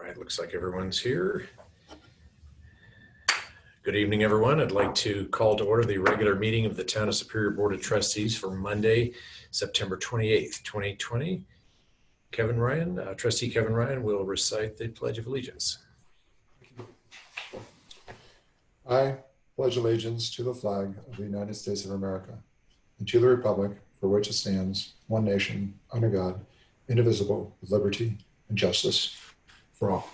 right, looks like everyone's here. Good evening, everyone. I'd like to call to order the regular meeting of the Town of Superior Board of Trustees for Monday, September 28th, 2020. Trustee Kevin Ryan will recite the Pledge of Allegiance. I pledge allegiance to the flag of the United States of America and to the republic for which it stands, one nation, under God, indivisible, with liberty and justice for all.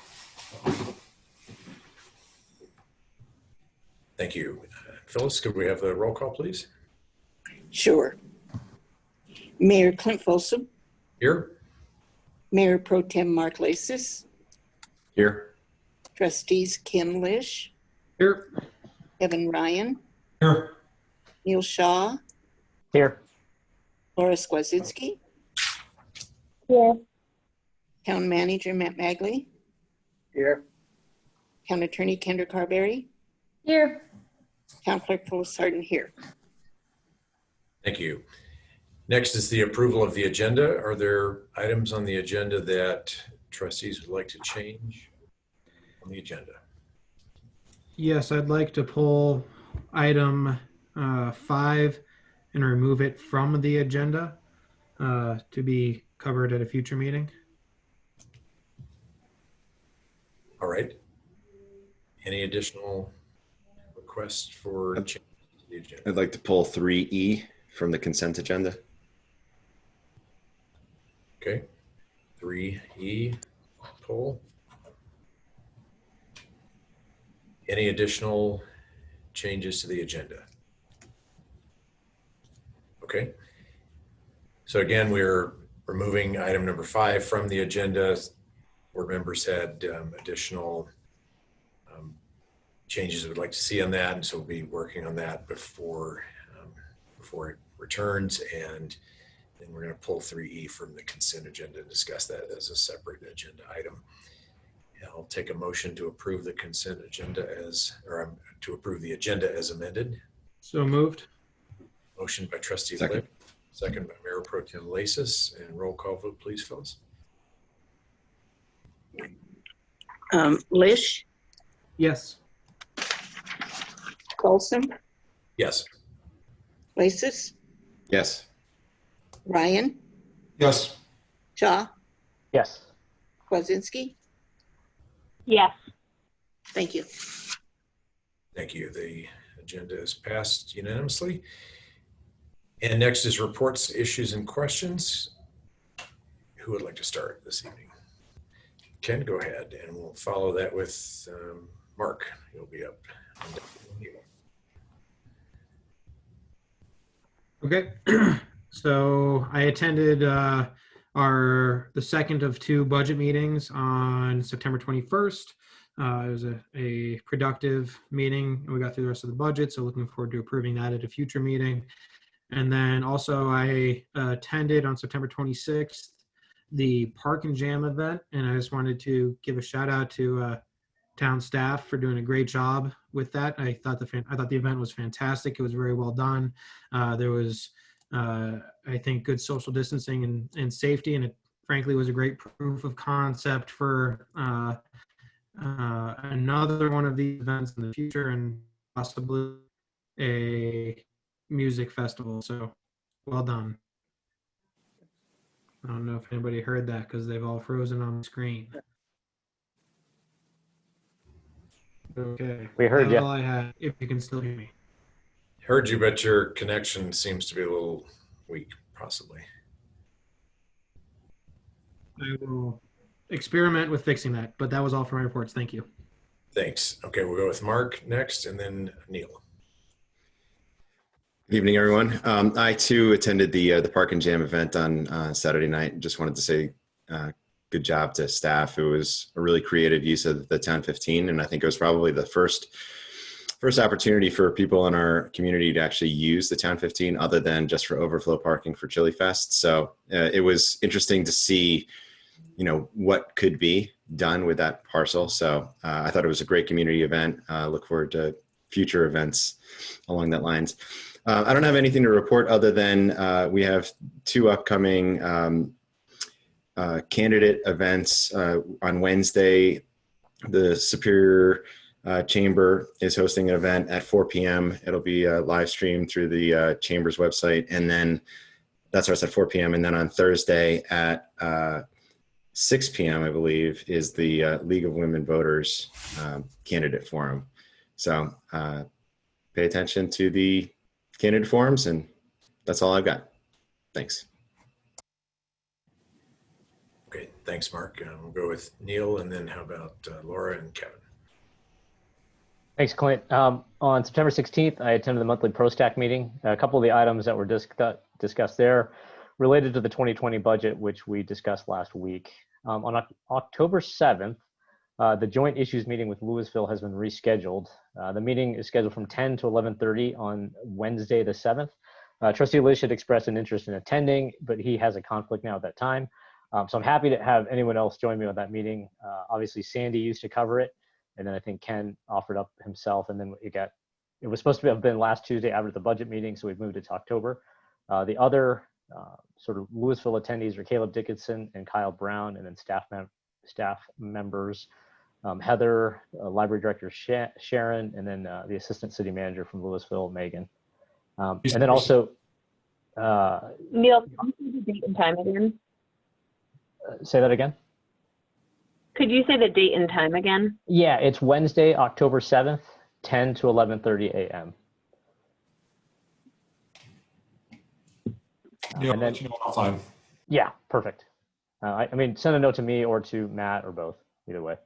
Thank you. Phyllis, could we have the roll call, please? Sure. Mayor Clint Folsom. Here. Mayor Pro Tem Mark Lasis. Here. Trustees Kim Lish. Here. Kevin Ryan. Here. Neil Shaw. Here. Laura Skwazinski. Here. Town Manager Matt Magley. Here. Town Attorney Kendra Carberry. Here. Town Clerk Phyllis Harden here. Thank you. Next is the approval of the agenda. Are there items on the agenda that trustees would like to change on the agenda? Yes, I'd like to pull item 5 and remove it from the agenda to be covered at a future meeting. All right. Any additional requests for change to the agenda? I'd like to pull 3E from the consent agenda. Okay. 3E, pull. Any additional changes to the agenda? Okay. So again, we're removing item number 5 from the agenda. Board members had additional changes we'd like to see on that, and so we'll be working on that before it returns, and then we're going to pull 3E from the consent agenda and discuss that as a separate agenda item. I'll take a motion to approve the consent agenda to approve the agenda as amended. So moved. Motion by Trustee Second. Lip, second by Mayor Pro Tem Lasis, and roll call vote, please, Phyllis. Lish. Yes. Folsom. Yes. Lasis. Yes. Ryan. Yes. Shaw. Yes. Skwazinski. Yes. Thank you. Thank you. The agenda is passed unanimously. And next is reports, issues, and questions. Who would like to start this evening? Ken, go ahead, and we'll follow that with Mark. He'll be up. Okay. So I attended the second of 2 budget meetings on September 21st. It was a productive meeting, and we got through the rest of the budget, so looking forward to approving that at a future meeting. And then also I attended on September 26th the Park and Jam event, and I just wanted to give a shout out to town staff for doing a great job with that. I thought the event was fantastic. It was very well done. There was I think good social distancing and safety, and it frankly was a great proof of concept for another one of these events in the future, and possibly a music festival. So well done. I don't know if anybody heard that because they've all frozen on the screen. Okay. We heard That's you. all I had, if you can still hear me. Heard you, but your connection seems to be a little weak, possibly. I will experiment with fixing that, but that was all for my reports. Thank you. Thanks. Okay, we'll go with Mark next, and then Neil. Good evening, everyone. I too attended the Park and Jam event on Saturday night. Just wanted to say good job to staff. It was a really creative use of the Town 15, and I think it was probably the first opportunity for people in our community to actually use the Town 15 other than just for overflow parking for Chili Fest. So it was interesting to see, what could be done with that parcel. So I thought it was a great community event. Look forward to future events along that lines. I don't have anything to report other than we have 2 upcoming candidate events on Wednesday. The Superior Chamber is hosting an event at 4 p.m. It'll be live streamed through the Chamber's website, and then that starts at 4 p.m. And then on Thursday at 6 p.m., I believe, is the League of Women Voters candidate forum. So pay attention to the candidate forums, and that's all I've got. Thanks. Okay, thanks, Mark. We'll go with Neil, and then how about Laura and Kevin? Thanks, Clint. On September 16th, I attended the monthly ProStack meeting. A couple of the items that were discussed there related to the 2020 budget, which we discussed last week. On October 7th, the joint issues meeting with Louisville has been rescheduled. The meeting is scheduled from 10 to 11:30 on Wednesday the 7th. Trustee Lish had expressed an interest in attending, but he has a conflict now at that time. So I'm happy to have anyone else join me on that meeting. Obviously, Sandy used to cover it, and then I think Ken offered up himself, and then it was supposed to have been last Tuesday after the budget meeting, so we've moved it to October. The other sort of Louisville attendees are Caleb Dickinson and Kyle Brown, and then staff members, Heather, Library Director Sharon, and then the Assistant City Manager from Louisville, Megan. And then also, Neil, can you say the date and time again? say that again? Could you say the date and time again? Yeah, it's Wednesday, October 7th, 10 to 11:30 a.m. Yeah, And then- let you know offline. Yeah, perfect. I mean, send a note to me or to Matt or both, either way.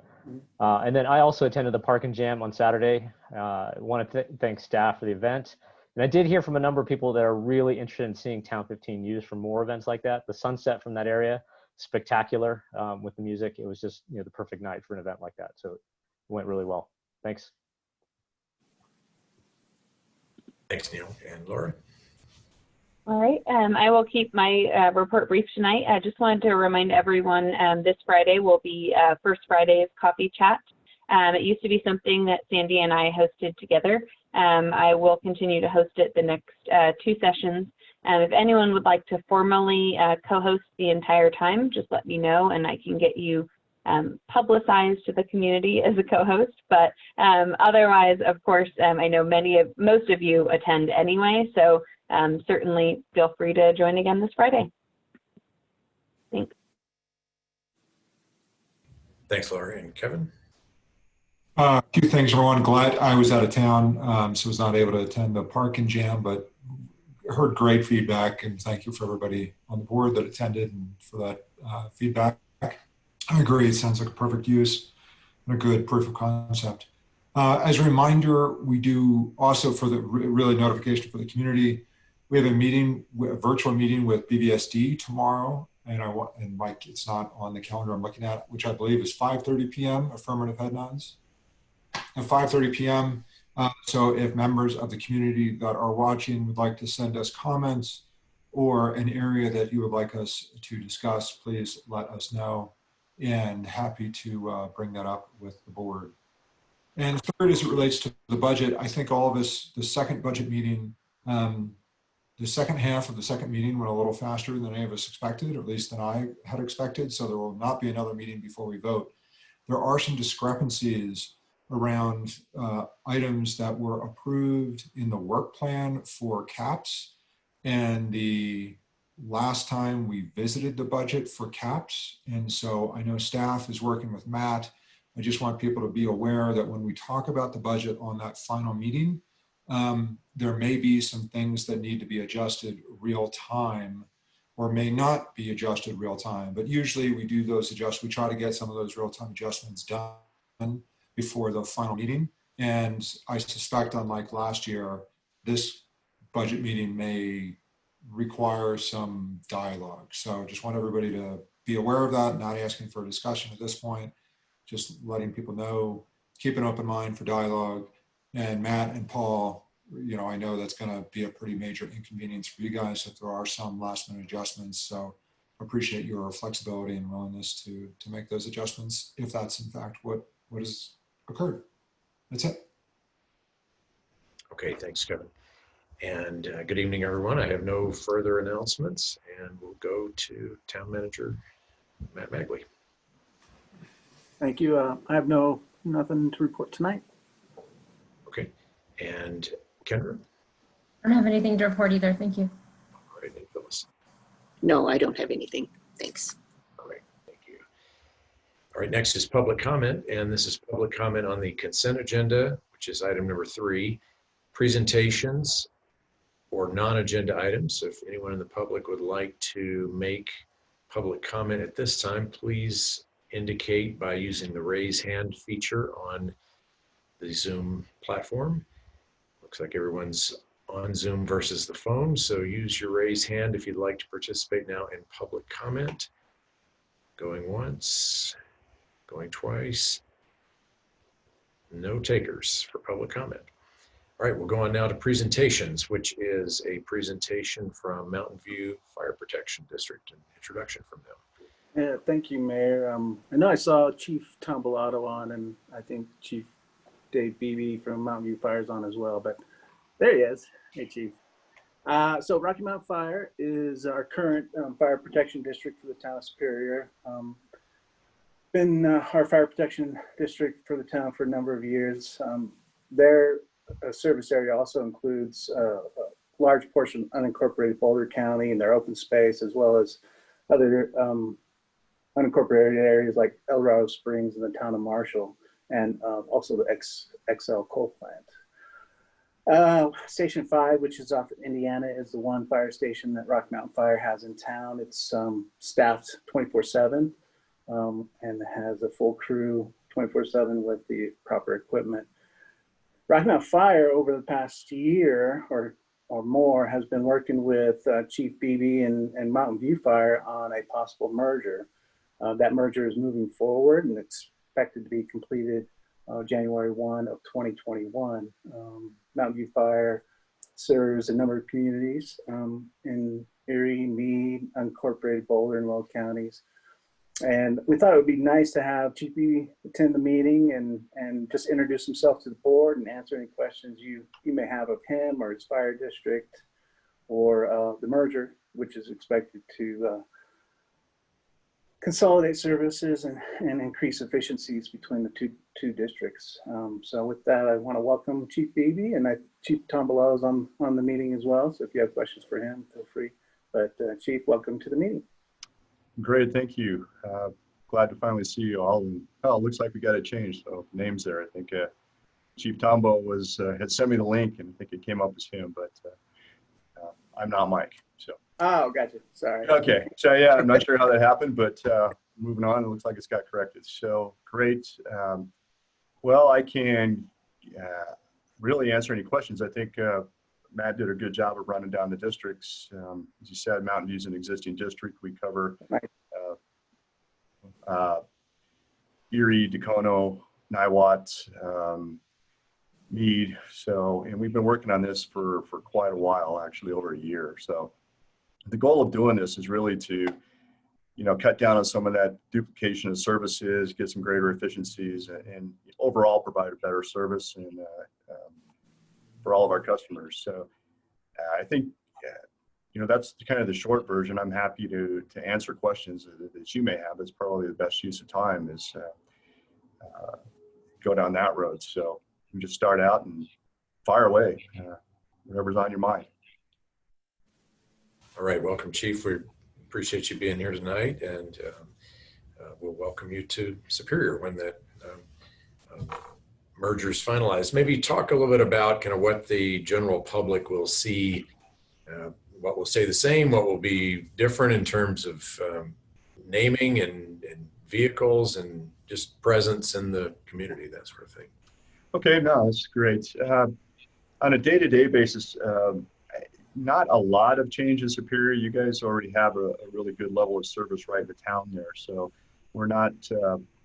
And then I also attended the Park and Jam on Saturday. I want to thank staff for the event. And I did hear from a number of people that are really interested in seeing Town 15 used for more events like that. The sunset from that area, spectacular with the music. It was just the perfect night for an event like that. So it went really well. Thanks. Thanks, Neil. And Laura? All right, I will keep my report brief tonight. I just wanted to remind everyone this Friday will be First Friday's coffee chat. It used to be something that Sandy and I hosted together. I will continue to host it the next 2 sessions. If anyone would like to formally co-host the entire time, just let me know and I can get you publicized to the community as a co-host. But otherwise, of course, I know most of you attend anyway, so certainly feel free to join again this Friday. Thanks. Thanks, Laura. And Kevin? A few things, everyone. Glad I was out of town, so was not able to attend the Park and Jam, but heard great feedback, and thank you for everybody on the board that attended and for that feedback. I agree, it sounds like a perfect use and a good proof of concept. As a reminder, we do also, for the really notification for the community, we have a virtual meeting with BVSD tomorrow, and Mike, it's not on the calendar I'm looking at, which I believe is 5:30 p.m. Affirmative head nods. At 5:30 p.m. So if members of the community that are watching would like to send us comments or an area that you would like us to discuss, please let us know, and happy to bring that up with the board. And third, as it relates to the budget, I think all of us, the second budget meeting, the second half of the second meeting went a little faster than any of us expected, or at least than I had expected. So there will not be another meeting before we vote. There are some discrepancies around items that were approved in the work plan for CAPS. And the last time we visited the budget for CAPS. And so I know staff is working with Matt. I just want people to be aware that when we talk about the budget on that final meeting, there may be some things that need to be adjusted real time or may not be adjusted real time, but usually we do those adjustments. We try to get some of those real time adjustments done before the final meeting. And I suspect, unlike last year, this budget meeting may require some dialogue. So just want everybody to be aware of that, not asking for a discussion at this point, just letting people know, keep an open mind for dialogue. And Matt and Paul, I know that's going to be a pretty major inconvenience for you guys if there are some last minute adjustments. So appreciate your flexibility and willingness to make those adjustments if that's in fact what has occurred. That's it. Okay, thanks, Kevin. And good evening, everyone. I have no further announcements, and we'll go to Town Manager Matt Magley. Thank you. I have nothing to report tonight. Okay. And Kendra? I don't have anything to report either. Thank you. All right, and Phyllis. No, I don't have anything. Thanks. All right, thank you. All right, next is public comment, and this is public comment on the consent agenda, which is item number 3, presentations or non-agenda items. So if anyone in the public would like to make public comment at this time, please indicate by using the raise hand feature on the Zoom platform. Looks like everyone's on Zoom versus the phone, so use your raise hand if you'd like to participate now in public comment. Going once, going twice. No takers for public comment. All right, we'll go on now to presentations, which is a presentation from Mountain View Fire Protection District, an introduction from them. Yeah, thank you, Mayor. I know I saw Chief Tom Bellato on, and I think Chief Dave Beebe from Mountain View Fire is on as well, but there he is. Hey, Chief. So Rocky Mountain Fire is our current fire protection district for the town of Superior. Been our fire protection district for the town for a number of years. Their service area also includes a large portion of unincorporated Boulder County and their open space, as well as other unincorporated areas like El Dorado Springs and the town of Marshall, and also the XL coal plant. Station 5, which is off Indiana, is the one fire station that Rocky Mountain Fire has in town. It's staffed 24/7 and has a full crew 24/7 with the proper equipment. Rocky Mountain Fire over the past year or more has been working with Chief Beebe and Mountain View Fire on a possible merger. That merger is moving forward and expected to be completed January 1 of 2021. Mountain View Fire serves a number of communities in Erie, Meade, unincorporated Boulder, and Will counties. And we thought it would be nice to have Chief Beebe attend the meeting and just introduce himself to the board and answer any questions you may have of him or his fire district or the merger, which is expected to consolidate services and increase efficiencies between the two districts. So with that, I want to welcome Chief Beebe, and Chief Tom Bellato is on the meeting as well. So if you have questions for him, feel free. But Chief, welcome to the meeting. Great, thank you. Glad to finally see you all. And oh, it looks like we got it changed. So names there. I think Chief Tombo had sent me the link, and I think it came up as him, but I'm not Mike. So. Oh, gotcha. Sorry. Okay. So yeah, I'm not sure how that happened, but moving on, it looks like it's got corrected. So great. Well, I can really answer any questions. I think Matt did a good job of running down the districts. As you said, Mountain View is an existing district. We cover Erie, Dacono, Niwot, Meade. So, and we've been working on this for quite a while, actually over a year. So the goal of doing this is really to, cut down on some of that duplication of services, get some greater efficiencies, and overall provide a better service and for all of our customers. So I think, that's kind of the short version. I'm happy to answer questions that you may have. That's probably the best use of time is go down that road. So you just start out and fire away, whatever's on your mind. All right, welcome, Chief. We appreciate you being here tonight, and we'll welcome you to Superior when that merger is finalized. Maybe talk a little bit about kind of what the general public will see, what will stay the same, what will be different in terms of naming and vehicles and just presence in the community, that sort of thing. Okay, no, that's great. On a day-to-day basis, not a lot of change in Superior. You guys already have a really good level of service right in the town there. So we're not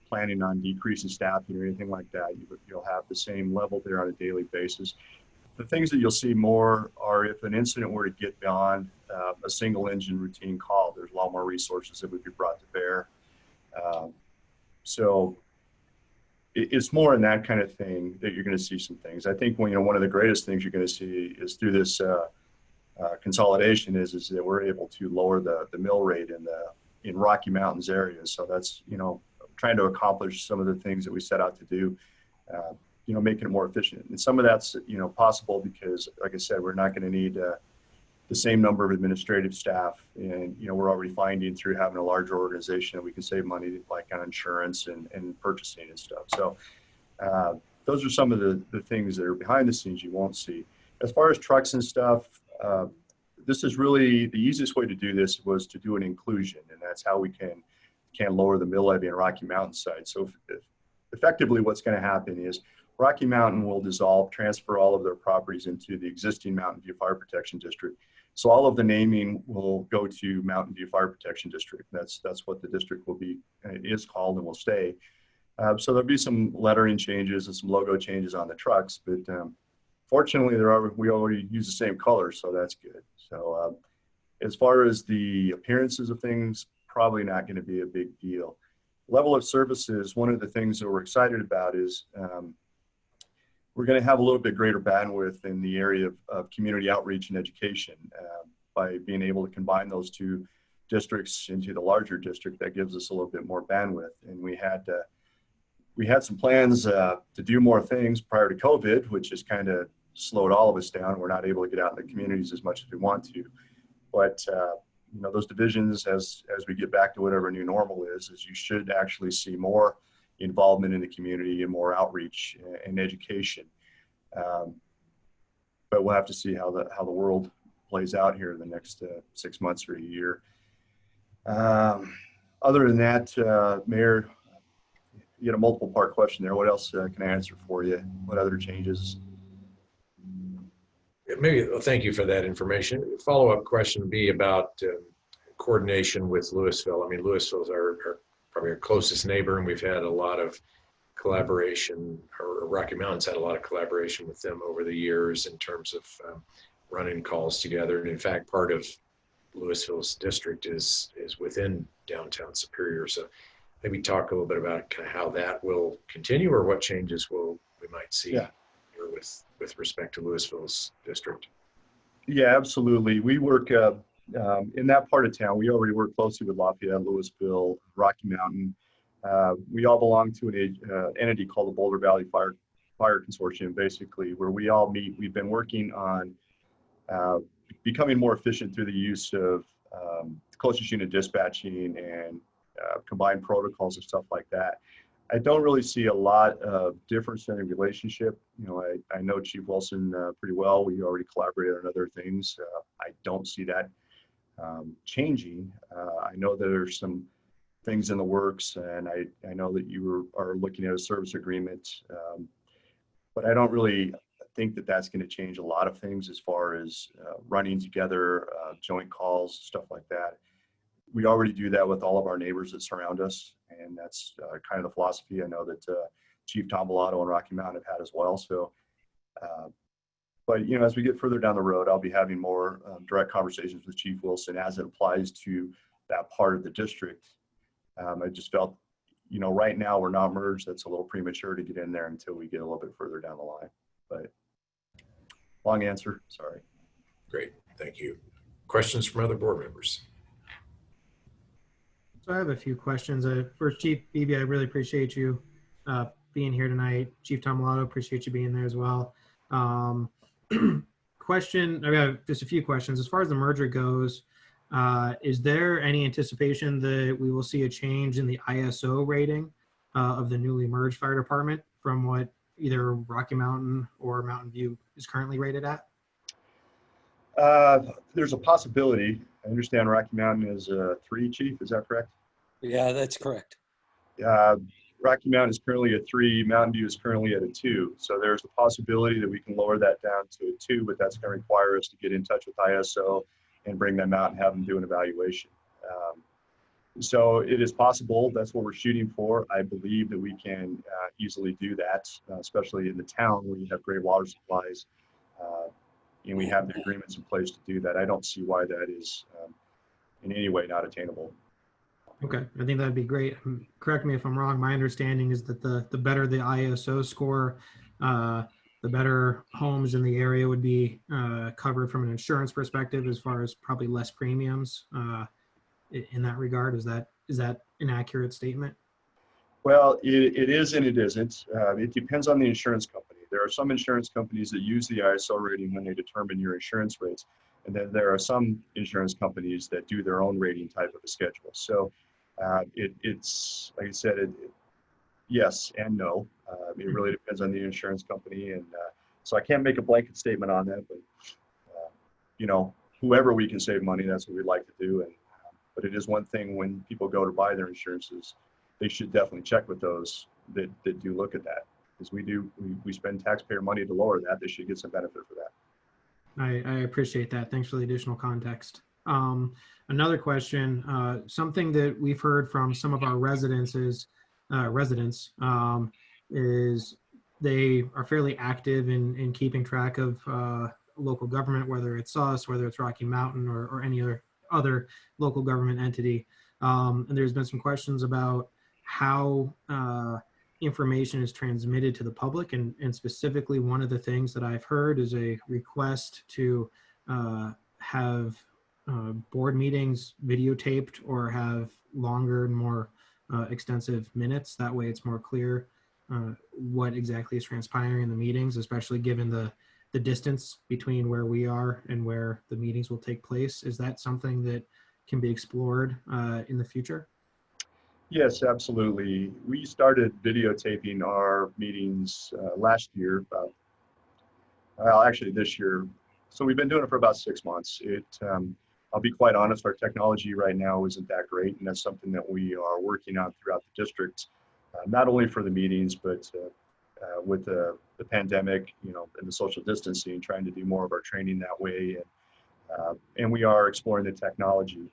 planning on decreasing staffing or anything like that. You'll have the same level there on a daily basis. The things that you'll see more are if an incident were to get beyond a single engine routine call, there's a lot more resources that would be brought to bear. So it's more in that kind of thing that you're going to see some things. I think one of the greatest things you're going to see is through this consolidation is that we're able to lower the mill rate in in Rocky Mountains areas. So that's, you know, trying to accomplish some of the things that we set out to do, you know, making it more efficient. And some of that's, you know, possible because, like I said, we're not going to need the same number of administrative staff. And, you know, we're already finding through having a larger organization that we can save money like on insurance and purchasing and stuff. So those are some of the things that are behind the scenes you won't see. As far as trucks and stuff, this is really the easiest way to do this was to do an inclusion, and that's how we can lower the mill levy in Rocky Mountain side. So effectively what's going to happen is Rocky Mountain will dissolve, transfer all of their properties into the existing Mountain View Fire Protection District. So all of the naming will go to Mountain View Fire Protection District. That's what the district will be, is called, and will stay. So there'll be some lettering changes and some logo changes on the trucks, but fortunately we already use the same color, so that's good. So as far as the appearances of things, probably not going to be a big deal. Level of services, one of the things that we're excited about is we're going to have a little bit greater bandwidth in the area of community outreach and education by being able to combine those two districts into the larger district. That gives us a little bit more bandwidth. And we had some plans to do more things prior to COVID, which has kind of slowed all of us down. We're not able to get out in the communities as much as we want to. But you know, those divisions, as we get back to whatever new normal is you should actually see more involvement in the community and more outreach and education. But we'll have to see how the world plays out here in the next 6 months or a year. Other than that, Mayor, you had a multiple part question there. What else can I answer for you? What other changes? Maybe, well, thank you for that information. Follow-up question would be about coordination with Louisville. I mean, Louisville's probably our closest neighbor, and we've had a lot of collaboration, or Rocky Mountain's had a lot of collaboration with them over the years in terms of running calls together. And in fact, part of Louisville's district is within downtown Superior. So maybe talk a little bit about kind of how that will continue, or what changes we might see here with respect to Louisville's district. Yeah, absolutely. We work in that part of town. We already work closely with Lafayette, Louisville, Rocky Mountain. We all belong to an entity called the Boulder Valley Fire Consortium, basically, where we all meet. We've been working on becoming more efficient through the use of closest unit dispatching and combined protocols and stuff like that. I don't really see a lot of difference in the relationship. You know, I know Chief Wilson pretty well. We already collaborated on other things. I don't see that changing. I know that there's some things in the works, and I know that you are looking at a service agreement, but I don't really think that that's going to change a lot of things as far as running together, joint calls, stuff like that. We already do that with all of our neighbors that surround us, and that's kind of the philosophy I know that Chief Tom Bellato and Rocky Mountain have had as well. So, but you know, as we get further down the road, I'll be having more direct conversations with Chief Wilson as it applies to that part of the district. I just felt, you know, right now we're not merged. That's a little premature to get in there until we get a little bit further down the line. But long answer, sorry. Great, thank you. Questions from other board members? So I have a few questions. First, Chief Beebe, I really appreciate you being here tonight. Chief Tom Bellato, appreciate you being there as well. Question, I got just a few questions. As far as the merger goes, is there any anticipation that we will see a change in the ISO rating of the newly merged fire department from what either Rocky Mountain or Mountain View is currently rated at? There's a possibility. I understand Rocky Mountain is a 3, Chief, is that correct? Yeah, that's correct. Rocky Mountain is currently a 3, Mountain View is currently at a 2. So there's a possibility that we can lower that down to a 2, but that's going to require us to get in touch with ISO and bring them out and have them do an evaluation. So it is possible. That's what we're shooting for. I believe that we can easily do that, especially in the town where you have great water supplies. And we have the agreements in place to do that. I don't see why that is in any way not attainable. Okay, I think that'd be great. Correct me if I'm wrong. My understanding is that the better the ISO score, the better homes in the area would be covered from an insurance perspective, as far as probably less premiums. in that regard? Is that an accurate statement? Well, it is and it isn't. It depends on the insurance company. There are some insurance companies that use the ISO rating when they determine your insurance rates. And then there are some insurance companies that do their own rating type of a schedule. So it's, like I said, yes and no. It really depends on the insurance company. And so I can't make a blanket statement on that, but you know, whoever we can save money, that's what we'd like to do. And but it is one thing when people go to buy their insurances, they should definitely check with those that do look at that, because we spend taxpayer money to lower that. They should get some benefit for that. I appreciate that. Thanks for the additional context. Another question, something that we've heard from some of our residents is they are fairly active in keeping track of local government, whether it's us, whether it's Rocky Mountain or any other local government entity. And there's been some questions about how information is transmitted to the public. And specifically, one of the things that I've heard is a request to have board meetings videotaped or have longer and more extensive minutes. That way it's more clear what exactly is transpiring in the meetings, especially given the distance between where we are and where the meetings will take place. Is that something that can be explored in the future? Yes, absolutely. We started videotaping our meetings last year, well, actually this year. So we've been doing it for about 6 months. I'll be quite honest, our technology right now isn't that great, and that's something that we are working on throughout the district, not only for the meetings, but with the pandemic, you know, and the social distancing, trying to do more of our training that way, and we are exploring the technology.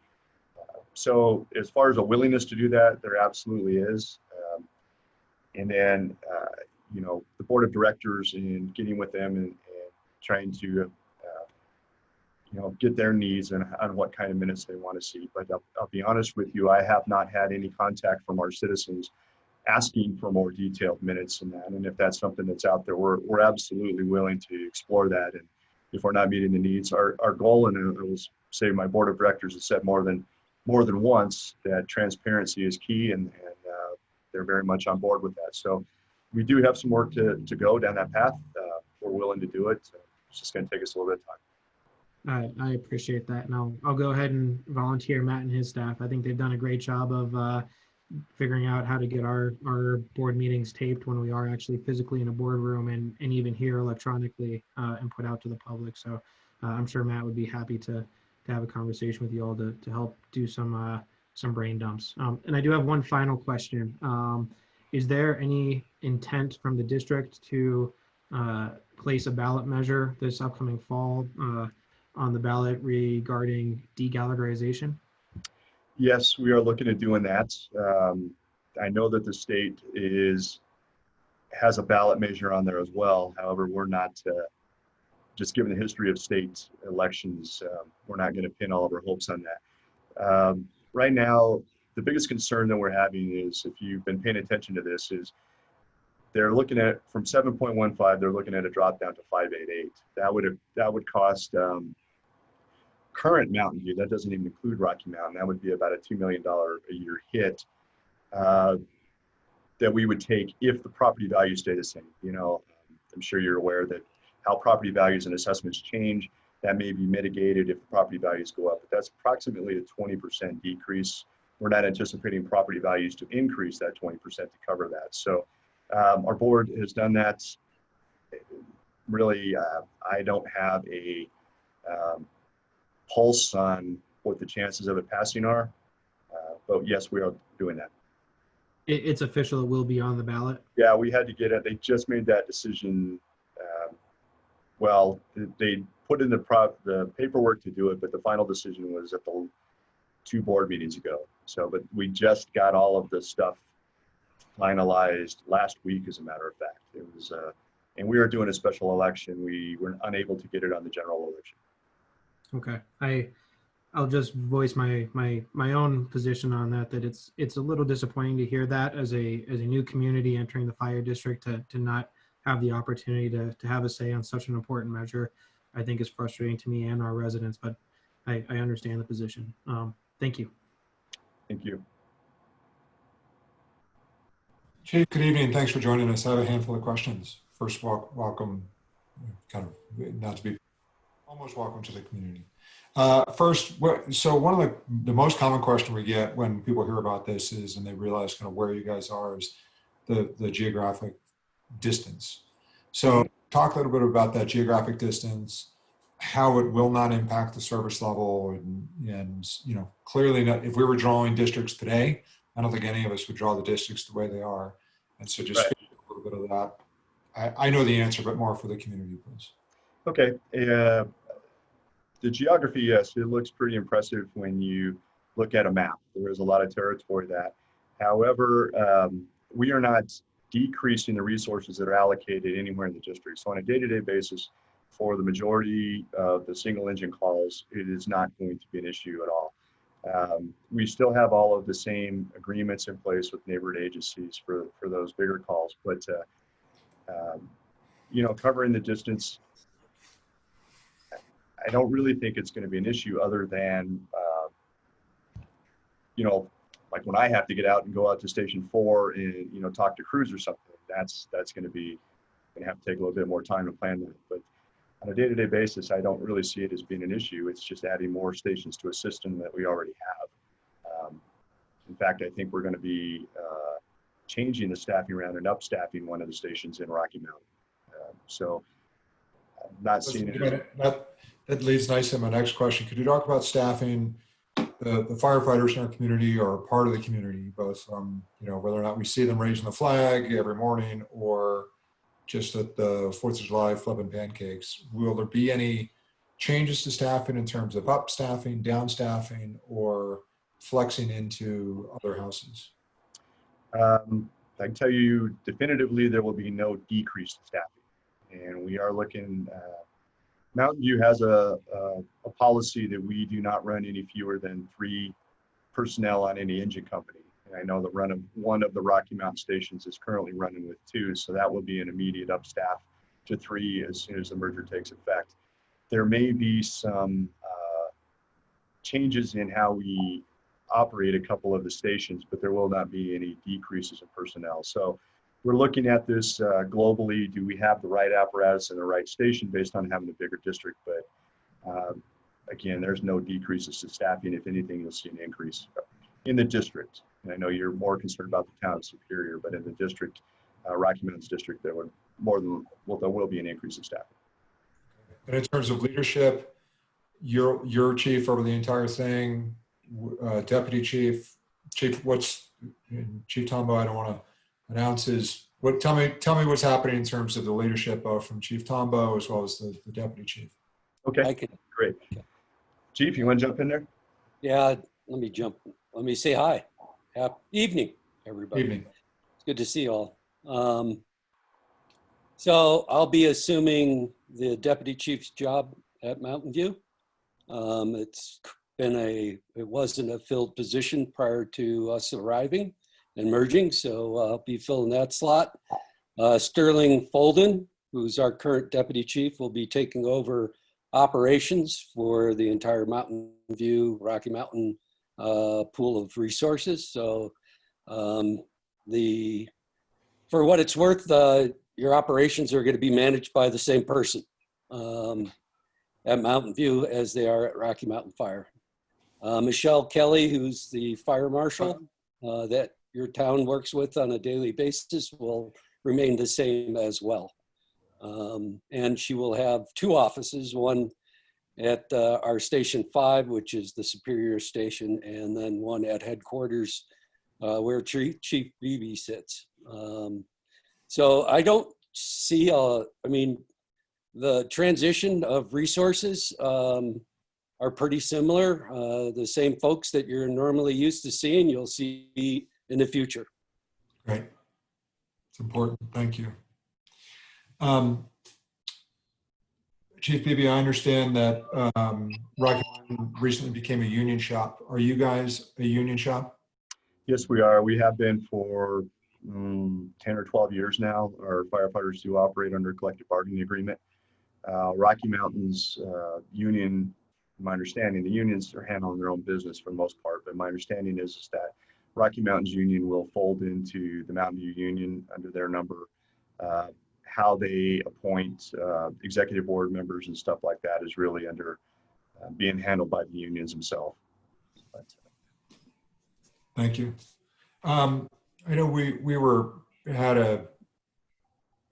So as far as a willingness to do that, there absolutely is. And then, you know, the board of directors and getting with them and trying to, you know, get their needs and on what kind of minutes they want to see. But I'll be honest with you, I have not had any contact from our citizens asking for more detailed minutes in that. And if that's something that's out there, we're absolutely willing to explore that. And if we're not meeting the needs, our goal, and I will say my board of directors has said more than once that transparency is key, and they're very much on board with that. So we do have some work to go down that path. We're willing to do it. It's just going to take us a little bit of time. I appreciate that. And I'll go ahead and volunteer Matt and his staff. I think they've done a great job of figuring out how to get our board meetings taped when we are actually physically in a boardroom and even here electronically and put out to the public. So I'm sure Matt would be happy to have a conversation with you all to help do some brain dumps. And I do have one final question. Is there any intent from the district to place a ballot measure this upcoming fall on the ballot regarding de-Gallagherization? Yes, we are looking at doing that. I know that the state has a ballot measure on there as well. However, we're not, just given the history of state elections, we're not going to pin all of our hopes on that. Right now, the biggest concern that we're having is, if you've been paying attention to this, is they're looking at, from 7.15, they're looking at a drop down to 588. That would cost current Mountain View, that doesn't even include Rocky Mountain, that would be about a $2 million a year hit that we would take if the property values stay the same. You know, I'm sure you're aware that how property values and assessments change, that may be mitigated if the property values go up, but that's approximately a 20% decrease. We're not anticipating property values to increase that 20% to cover that. So our board has done that. Really, I don't have a pulse on what the chances of it passing are, but yes, we are doing that. It's official, it will be on the ballot? Yeah, we had to get it. They just made that decision. Well, they put in the paperwork to do it, but the final decision was at the 2 board meetings ago. So, but we just got all of this stuff finalized last week, as a matter of fact. It was, and we are doing a special election. We were unable to get it on the general election. Okay, I'll just voice my own position on that. That it's a little disappointing to hear that as a new community entering the fire district to not have the opportunity to have a say on such an important measure. I think is frustrating to me and our residents, but I understand the position. Thank you. Thank you. Chief, good evening. Thanks for joining us. I have a handful of questions. First, welcome, kind of not to be almost welcome to the community. First, so one of the most common question we get when people hear about this is, and they realize kind of where you guys are, is the geographic distance. So talk a little bit about that geographic distance, how it will not impact the service level, and you know, clearly not, if we were drawing districts today, I don't think any of us would draw the districts the way they are. And so just Right. speak a little bit of that. I know the answer, but more for the community, please. Okay. The geography, yes, it looks pretty impressive when you look at a map. There is a lot of territory that. However, we are not decreasing the resources that are allocated anywhere in the district. So on a day-to-day basis, for the majority of the single engine calls, it is not going to be an issue at all. We still have all of the same agreements in place with neighborhood agencies for those bigger calls, but you know, covering the distance, I don't really think it's going to be an issue other than, you know, like when I have to get out and go out to Station 4 and, you know, talk to crews or something, that's going to have to take a little bit more time to plan that. But on a day-to-day basis, I don't really see it as being an issue. It's just adding more stations to a system that we already have. In fact, I think we're going to be changing the staffing around and up-staffing one of the stations in Rocky Mountain. So I'm not seeing it. That leads nicely to my next question. Could you talk about staffing? The firefighters in our community are part of the community, both from, you know, whether or not we see them raising the flag every morning or just at the 4th of July flipping pancakes. Will there be any changes to staffing in terms of up staffing, down staffing, or flexing into other houses? I can tell you definitively there will be no decrease in staffing. And we are looking, Mountain View has a policy that we do not run any fewer than 3 personnel on any engine company. And I know that one of the Rocky Mountain stations is currently running with 2, so that will be an immediate upstaff to 3 as soon as the merger takes effect. There may be some changes in how we operate a couple of the stations, but there will not be any decreases in personnel. So we're looking at this globally. Do we have the right apparatus and the right station based on having a bigger district? But again, there's no decreases to staffing. If anything, you'll see an increase in the district. And I know you're more concerned about the town of Superior, but in the district, Rocky Mountains district, there will be an increase in staffing. And in terms of leadership, you're chief over the entire thing, deputy chief, Chief Tombo, I don't want to announce tell me what's happening in terms of the leadership both from Chief Tombo as well as the deputy chief. Okay, great. Chief, you want to jump in there? Yeah, let me say hi. Happy evening, everybody. Evening. It's good to see you all. So I'll be assuming the deputy chief's job at Mountain View. It wasn't a filled position prior to us arriving and merging, so I'll be filling that slot. Sterling Folden, who's our current deputy chief, will be taking over operations for the entire Mountain View, Rocky Mountain pool of resources. So for what it's worth, your operations are going to be managed by the same person at Mountain View as they are at Rocky Mountain Fire. Michelle Kelly, who's the fire marshal that your town works with on a daily basis, will remain the same as well. And she will have 2 offices, one at our Station 5, which is the Superior Station, and then one at headquarters where Chief Beebe sits. So I don't see, the transition of resources are pretty similar. The same folks that you're normally used to seeing, you'll see in the future. Great. It's important. Thank you. Chief Beebe, I understand that Rocky Mountain recently became a union shop. Are you guys a union shop? Yes, we are. We have been for 10 or 12 years now. Our firefighters do operate under a collective bargaining agreement. Rocky Mountain's union my understanding, the unions are handling their own business for the most part, but my understanding is that Rocky Mountains Union will fold into the Mountain View Union under their number. How they appoint executive board members and stuff like that is really under being handled by the unions themselves. Thank you. I know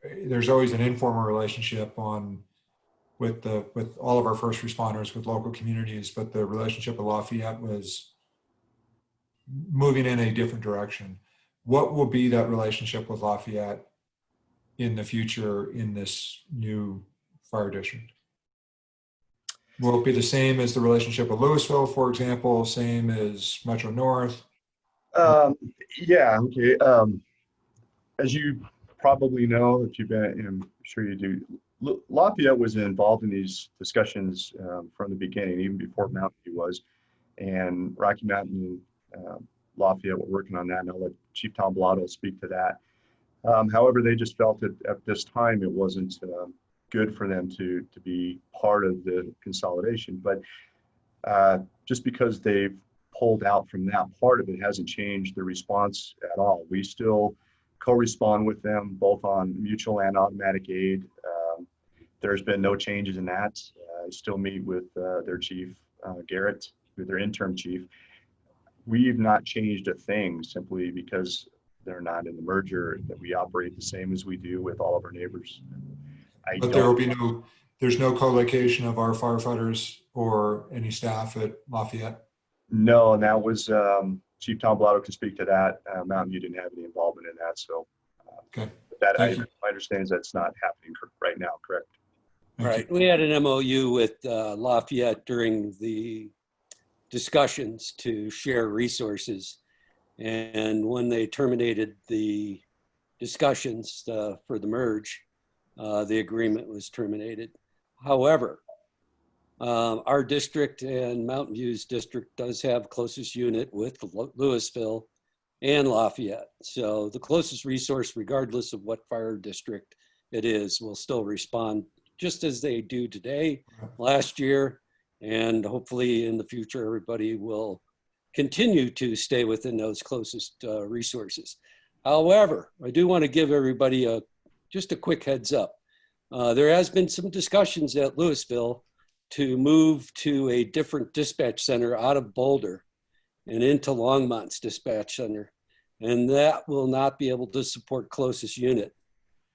there's always an informal relationship with all of our first responders, with local communities, but the relationship with Lafayette was moving in a different direction. What will be that relationship with Lafayette in the future in this new fire district? Will it be the same as the relationship with Louisville, for example, same as Metro North? Yeah, okay. As you probably know, if you've been, I'm sure you do, Lafayette was involved in these discussions from the beginning, even before Mountain View was, and Rocky Mountain and Lafayette were working on that, and I'll let Chief Tom Blotto speak to that. However, they just felt that at this time it wasn't good for them to be part of the consolidation. But just because they've pulled out from that part of it hasn't changed the response at all. We still co-respond with them both on mutual and automatic aid. There's been no changes in that. I still meet with their chief, Garrett, with their interim chief. We've not changed a thing simply because they're not in the merger, that we operate the same as we do with all of our neighbors. But there's no co-location of our firefighters or any staff at Lafayette? No, and that was, Chief Tom Blotto can speak to that. Mountain View didn't have any involvement in that, so. Okay. My understanding is that's not happening right now, correct? Right. We had an MOU with Lafayette during the discussions to share resources. And when they terminated the discussions for the merge, the agreement was terminated. However, our district and Mountain View's district does have closest unit with Louisville and Lafayette. So the closest resource, regardless of what fire district it is, will still respond just as they do today, last year, and hopefully in the future, everybody will continue to stay within those closest resources. However, I do want to give everybody just a quick heads up. There has been some discussions at Louisville to move to a different dispatch center out of Boulder and into Longmont's dispatch center. And that will not be able to support closest unit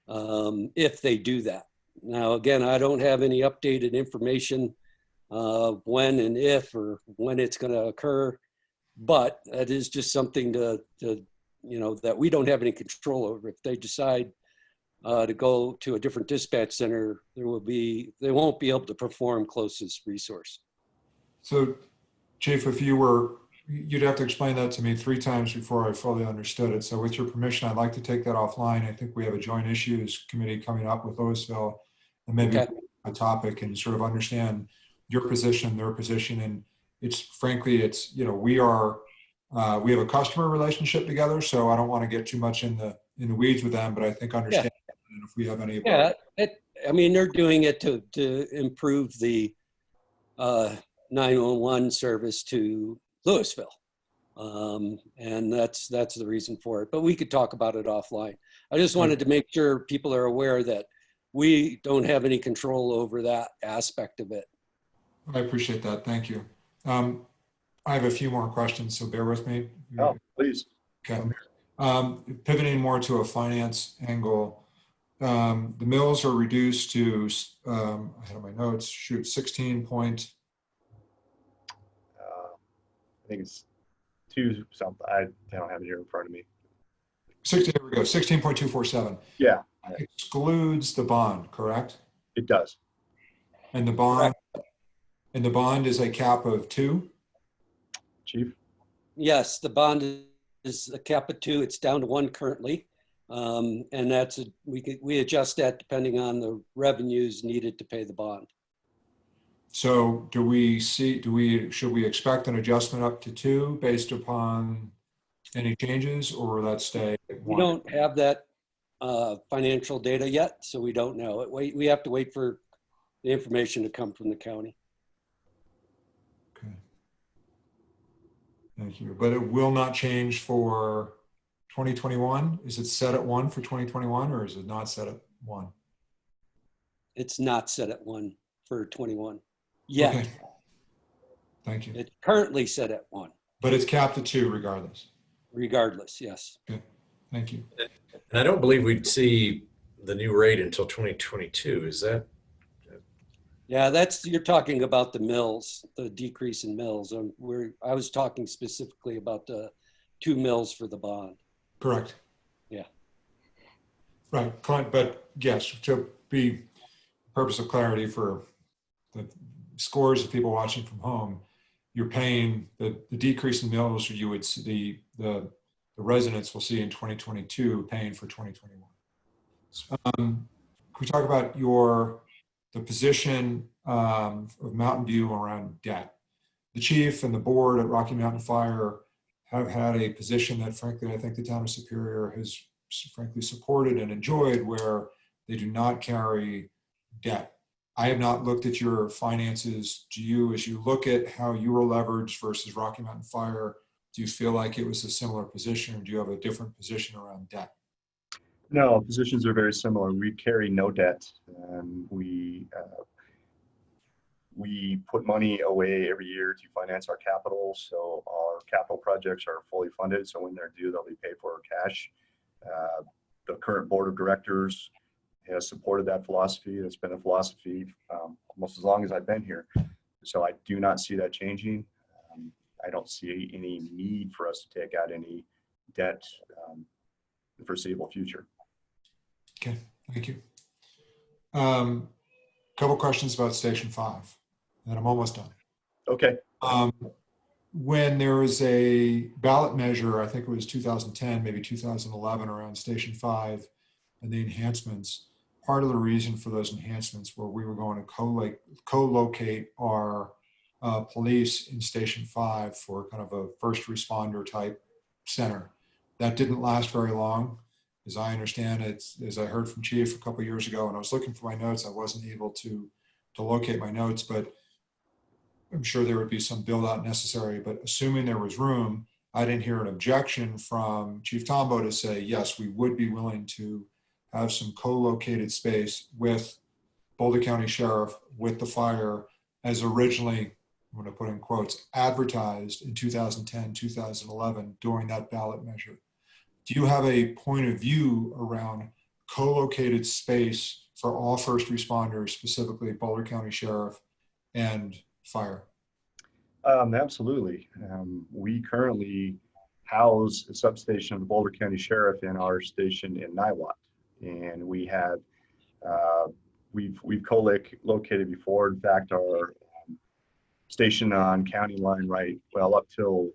if they do that. Now, again, I don't have any updated information when and if or when it's going to occur, but that is just something to that we don't have any control over. If they decide to go to a different dispatch center, they won't be able to perform closest resource. So, Chief, you'd have to explain that to me 3 times before I fully understood it. So with your permission, I'd like to take that offline. I think we have a joint issues committee coming up with Louisville, and maybe a topic and sort of understand your position, their position. And frankly, we have a customer relationship together, so I don't want to get too much in the weeds with them, but I think understand if we have any. They're doing it to improve the 911 service to Louisville. And that's the reason for it, but we could talk about it offline. I just wanted to make sure people are aware that we don't have any control over that aspect of it. I appreciate that. Thank you. I have a few more questions, so bear with me. Oh, please. Okay. Pivoting more to a finance angle, the mills are reduced to, I have my notes, 16 point. I think it's 2 something. I don't have it here in front of me. 16.247. Yeah. Excludes the bond, correct? It does. And the bond is a cap of 2? Chief? Yes, the bond is a cap of 2. It's down to 1 currently. And we adjust that depending on the revenues needed to pay the bond. So should we expect an adjustment up to 2 based upon any changes, or will that stay at 1? We don't have that financial data yet, so we don't know. We have to wait for the information to come from the county. Thank you. But it will not change for 2021? Is it set at 1 for 2021 or is it not set at 1? It's not set at 1 for 21 yet. Okay. Thank you. It's currently set at 1, But it's capped at 2 regardless. regardless, yes. Okay. Thank you. And I don't believe we'd see the new rate until 2022. Is that? Yeah, you're talking about the mills, the decrease in mills. I was talking specifically about the 2 mills for the bond. Correct. Yeah. Right. But yes, to be purpose of clarity for the scores of people watching from home, you're paying the decrease in mills you would see the residents will see in 2022 paying for 2021. Can we talk about the position of Mountain View around debt? The chief and the board at Rocky Mountain Fire have had a position that frankly I think the town of Superior has frankly supported and enjoyed, where they do not carry debt. I have not looked at your finances. Do you, as you look at how you were leveraged versus Rocky Mountain Fire, do you feel like it was a similar position, or do you have a different position around debt? No, positions are very similar. We carry no debt. We put money away every year to finance our capital. So our capital projects are fully funded. So when they're due, they'll be paid for cash. The current board of directors has supported that philosophy. It's been a philosophy almost as long as I've been here. So I do not see that changing. I don't see any need for us to take out any debt in the foreseeable future. Okay, thank you. Couple questions about Station 5, and I'm almost done. Okay. When there was a ballot measure, I think it was 2010, maybe 2011, around Station 5 and the enhancements, part of the reason for those enhancements were we were going to co-locate our police in Station 5 for kind of a first responder type center. That didn't last very long. As I understand it, as I heard from Chief a couple of years ago, and I was looking for my notes, I wasn't able to locate my notes, but I'm sure there would be some build out necessary. But assuming there was room, I didn't hear an objection from Chief Tombo to say, yes, we would be willing to have some co-located space with Boulder County Sheriff, with the fire, as originally, I'm going to put in quotes, advertised in 2010, 2011 during that ballot measure. Do you have a point of view around co-located space for all first responders, specifically Boulder County Sheriff and fire? Absolutely. We currently house a substation of the Boulder County Sheriff in our station in Niwot. And we have, we've co-located before. In fact, our station on County Line up till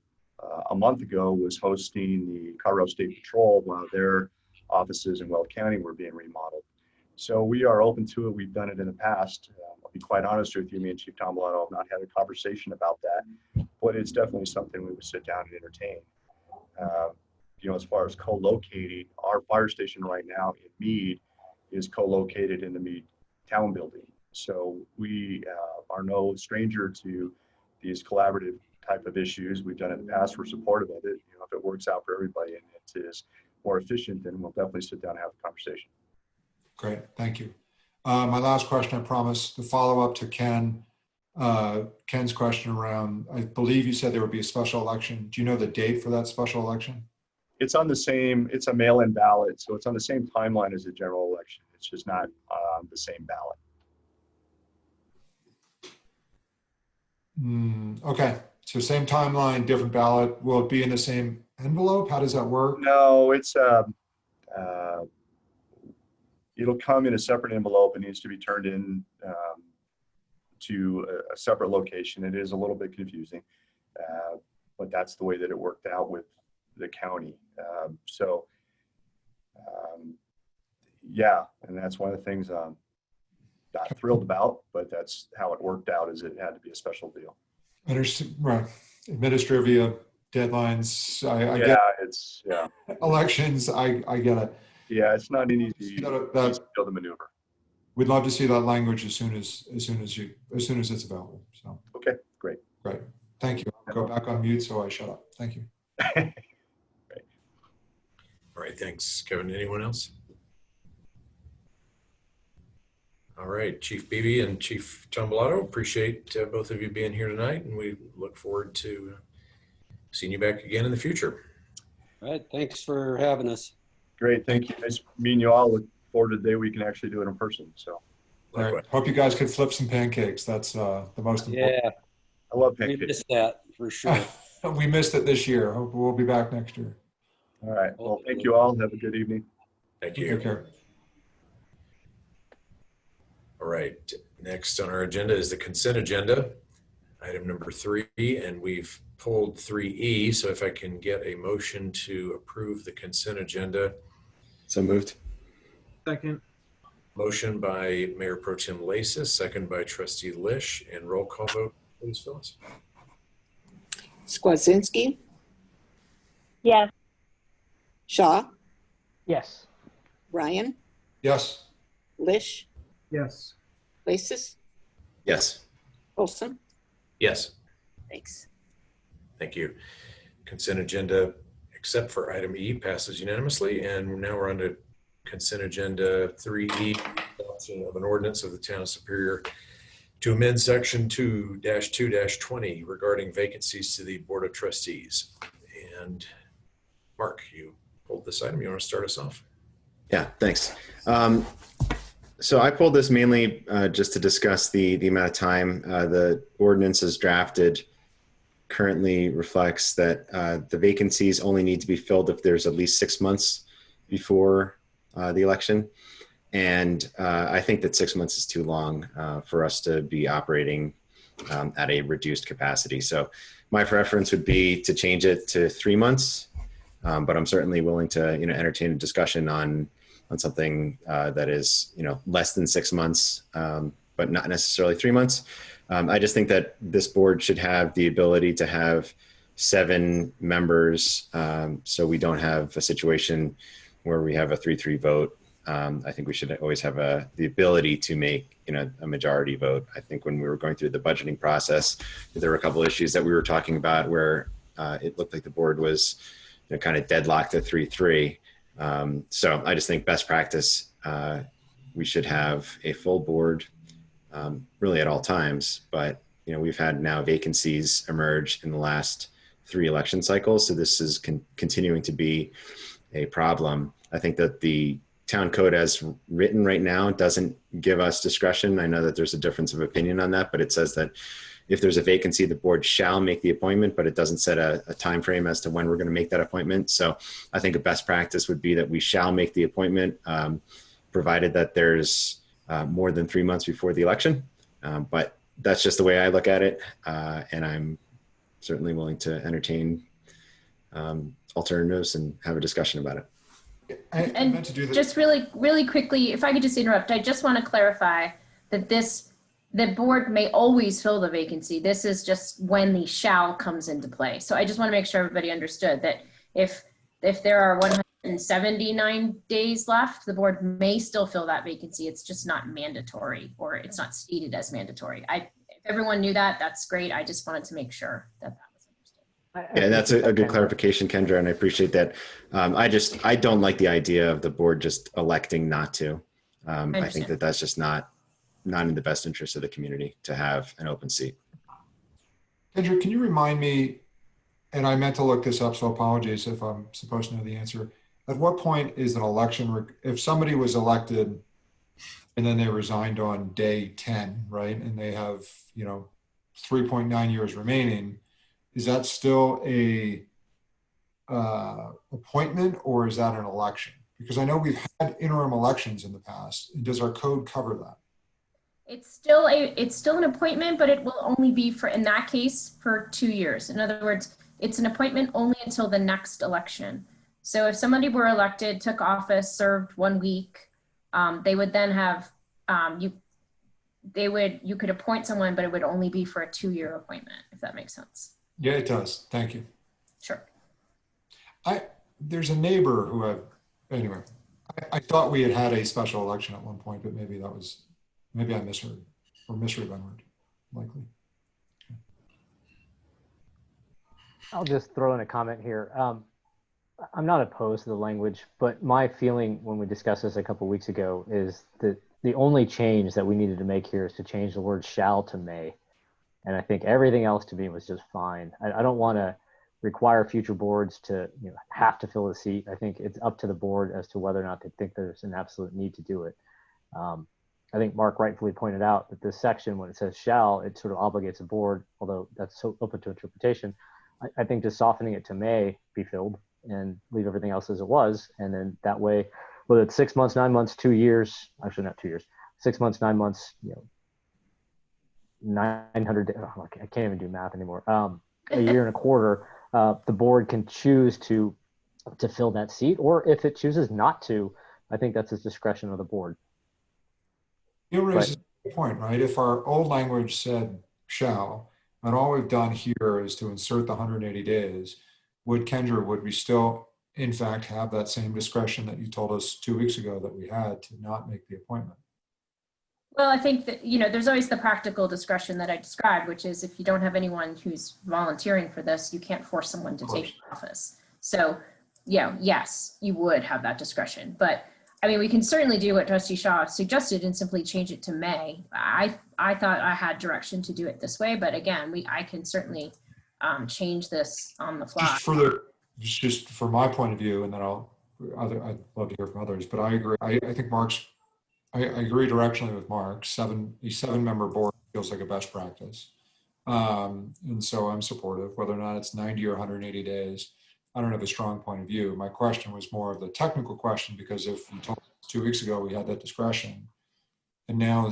a month ago was hosting the Colorado State Patrol while their offices in Weld County were being remodeled. So we are open to it. We've done it in the past. I'll be quite honest with you, me and Chief Tom Bellotto have not had a conversation about that, but it's definitely something we would sit down and entertain. As far as co-locating, our fire station right now in Meade is co-located in the Meade Town Building. So we are no stranger to these collaborative type of issues. We've done it in the past. We're supportive of it. If it works out for everybody and it is more efficient, then we'll definitely sit down and have a conversation. Great, thank you. My last question, I promise, the follow-up to Ken's question around, I believe you said there would be a special election. Do you know the date for that special election? It's a mail-in ballot, so it's on the same timeline as the general election. It's just not the same ballot. Okay, so same timeline, different ballot. Will it be in the same envelope? How does that work? No, it's it'll come in a separate envelope. It needs to be turned in to a separate location. It is a little bit confusing, but that's the way that it worked out with the county. Yeah, and that's one of the things I'm not thrilled about, but that's how it worked out, is it had to be a special deal. Right, administrivia, deadlines, I get it's, yeah. Elections, I get it. Yeah, it's not an easy field to maneuver. We'd love to see that language as soon as it's available. So okay, great. Thank you. I'll go back on mute so I shut up. Thank you. All right, thanks, Kevin. Anyone else? All right, Chief Beebe and Chief Tombolato, appreciate both of you being here tonight, and we look forward to seeing you back again in the future. All right, thanks for having us. Great, thank you. Nice meeting you all. Look forward to the day we can actually do it in person. So, All right. Hope you guys could flip some pancakes. That's the most important. Yeah, I love we pancakes. missed that for sure. We missed it this year. Hope we'll be back next year. All right. Well, thank you all. Have a good evening. Thank you. Take care. All right, next on our agenda is the consent agenda, item number 3, and we've pulled 3E. So if I can get a motion to approve the consent agenda. So moved. Second. Motion by Mayor Pro Tem Lasis, second by Trustee Lish, and roll call vote, please, Phyllis. Skwazinski, Yes. Shaw, Yes. Ryan, Yes. Lish, Yes. Lasis, Yes. Olson. Yes, Thanks. thank you. Consent agenda, except for item E, passes unanimously. And now we're on to consent agenda 3E, adoption of an ordinance of the Town of Superior to amend section 2-2-20 regarding vacancies to the Board of Trustees. And Mark, you pulled this item. You want to start us off? Yeah, thanks. So I pulled this mainly just to discuss the amount of time the ordinance is drafted currently reflects that the vacancies only need to be filled if there's at least 6 months before the election. And I think that 6 months is too long for us to be operating at a reduced capacity. So my preference would be to change it to 3 months, but I'm certainly willing to entertain a discussion on something that is less than 6 months, but not necessarily 3 months. I just think that this board should have the ability to have 7 members, so we don't have a situation where we have a 3-3 vote. I think we should always have the ability to make a majority vote. I think when we were going through the budgeting process, there were a couple of issues that we were talking about where it looked like the board was kind of deadlocked at 3-3. So I just think best practice, we should have a full board really at all times. But we've had now vacancies emerge in the last 3 election cycles, so this is continuing to be a problem. I think that the town code as written right now doesn't give us discretion. I know that there's a difference of opinion on that, but it says that if there's a vacancy, the board shall make the appointment, but it doesn't set a time frame as to when we're going to make that appointment. So I think a best practice would be that we shall make the appointment, provided that there's more than 3 months before the election. But that's just the way I look at it, and I'm certainly willing to entertain alternatives and have a discussion about it. I And meant to do this. just really quickly, if I could just interrupt, I just want to clarify that the board may always fill the vacancy. This is just when the shall comes into play. So I just want to make sure everybody understood that if there are 179 days left, the board may still fill that vacancy. It's just not mandatory, or it's not stated as mandatory. If everyone knew that, that's great. I just wanted to make sure that was understood. Yeah, that's a good clarification, Kendra, and I appreciate that. I don't like the idea of the board just electing not to. I think that that's just not in the best interest of the community to have an open seat. Kendra, can you remind me, and I meant to look this up, so apologies if I'm supposed to know the answer. At what point is an election, if somebody was elected and then they resigned on day 10, right, and they have 3.9 years remaining, is that still a appointment, or is that an election? Because I know we've had interim elections in the past. Does our code cover that? It's still an appointment, but it will only be in that case for 2 years. In other words, it's an appointment only until the next election. So if somebody were elected, took office, served 1 week, they would then have, you could appoint someone, but it would only be for a 2-year appointment, if that makes sense. Yeah, it does. Thank you. Sure. There's a neighbor who I thought we had a special election at one point, but maybe I misheard or misremembered, likely. I'll just throw in a comment here. I'm not opposed to the language, but my feeling when we discussed this a couple of weeks ago is that the only change that we needed to make here is to change the word shall to may. And I think everything else to me was just fine. I don't want to require future boards to have to fill the seat. I think it's up to the board as to whether or not they think there's an absolute need to do it. I think Mark rightfully pointed out that this section, when it says shall, it sort of obligates the board, although that's so open to interpretation. I think just softening it to may be filled and leave everything else as it was. And then that way, whether it's 6 months, 9 months, 2 years, actually not 2 years, 6 months, 9 months, 900, I can't even do math anymore. A year and a quarter, the board can choose to fill that seat, or if it chooses not to, I think that's its discretion of the board. You raise a point, right? If our old language said shall, and all we've done here is to insert the 180 days, Kendra, would we still, in fact, have that same discretion that you told us 2 weeks ago that we had to not make the appointment? Well, I think that, there's always the practical discretion that I described, which is if you don't have anyone who's volunteering for this, you can't force someone to take office. So, yes, you would have that discretion. But I mean, we can certainly do what Trustee Shaw suggested and simply change it to may. I thought I had direction to do it this way, but again, I can certainly change this on the fly. Just for my point of view, and then I'd love to hear from others, but I agree. I think I agree directionally with Mark. A 7-member board feels like a best practice. And so I'm supportive, whether or not it's 90 or 180 days. I don't have a strong point of view. My question was more of the technical question, because if you told us 2 weeks ago we had that discretion, and now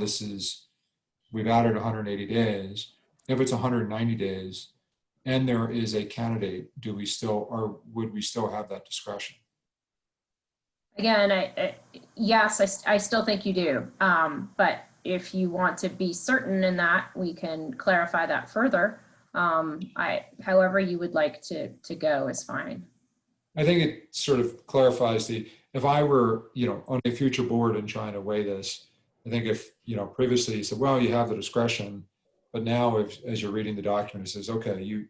we've added 180 days. If it's 190 days and there is a candidate, would we still have that discretion? Again, yes, I still think you do. But if you want to be certain in that, we can clarify that further. However you would like to go is fine. I think it sort of clarifies if I were, on a future board and trying to weigh this, I think if, previously you said, well, you have the discretion, but now as you're reading the document, it says, okay,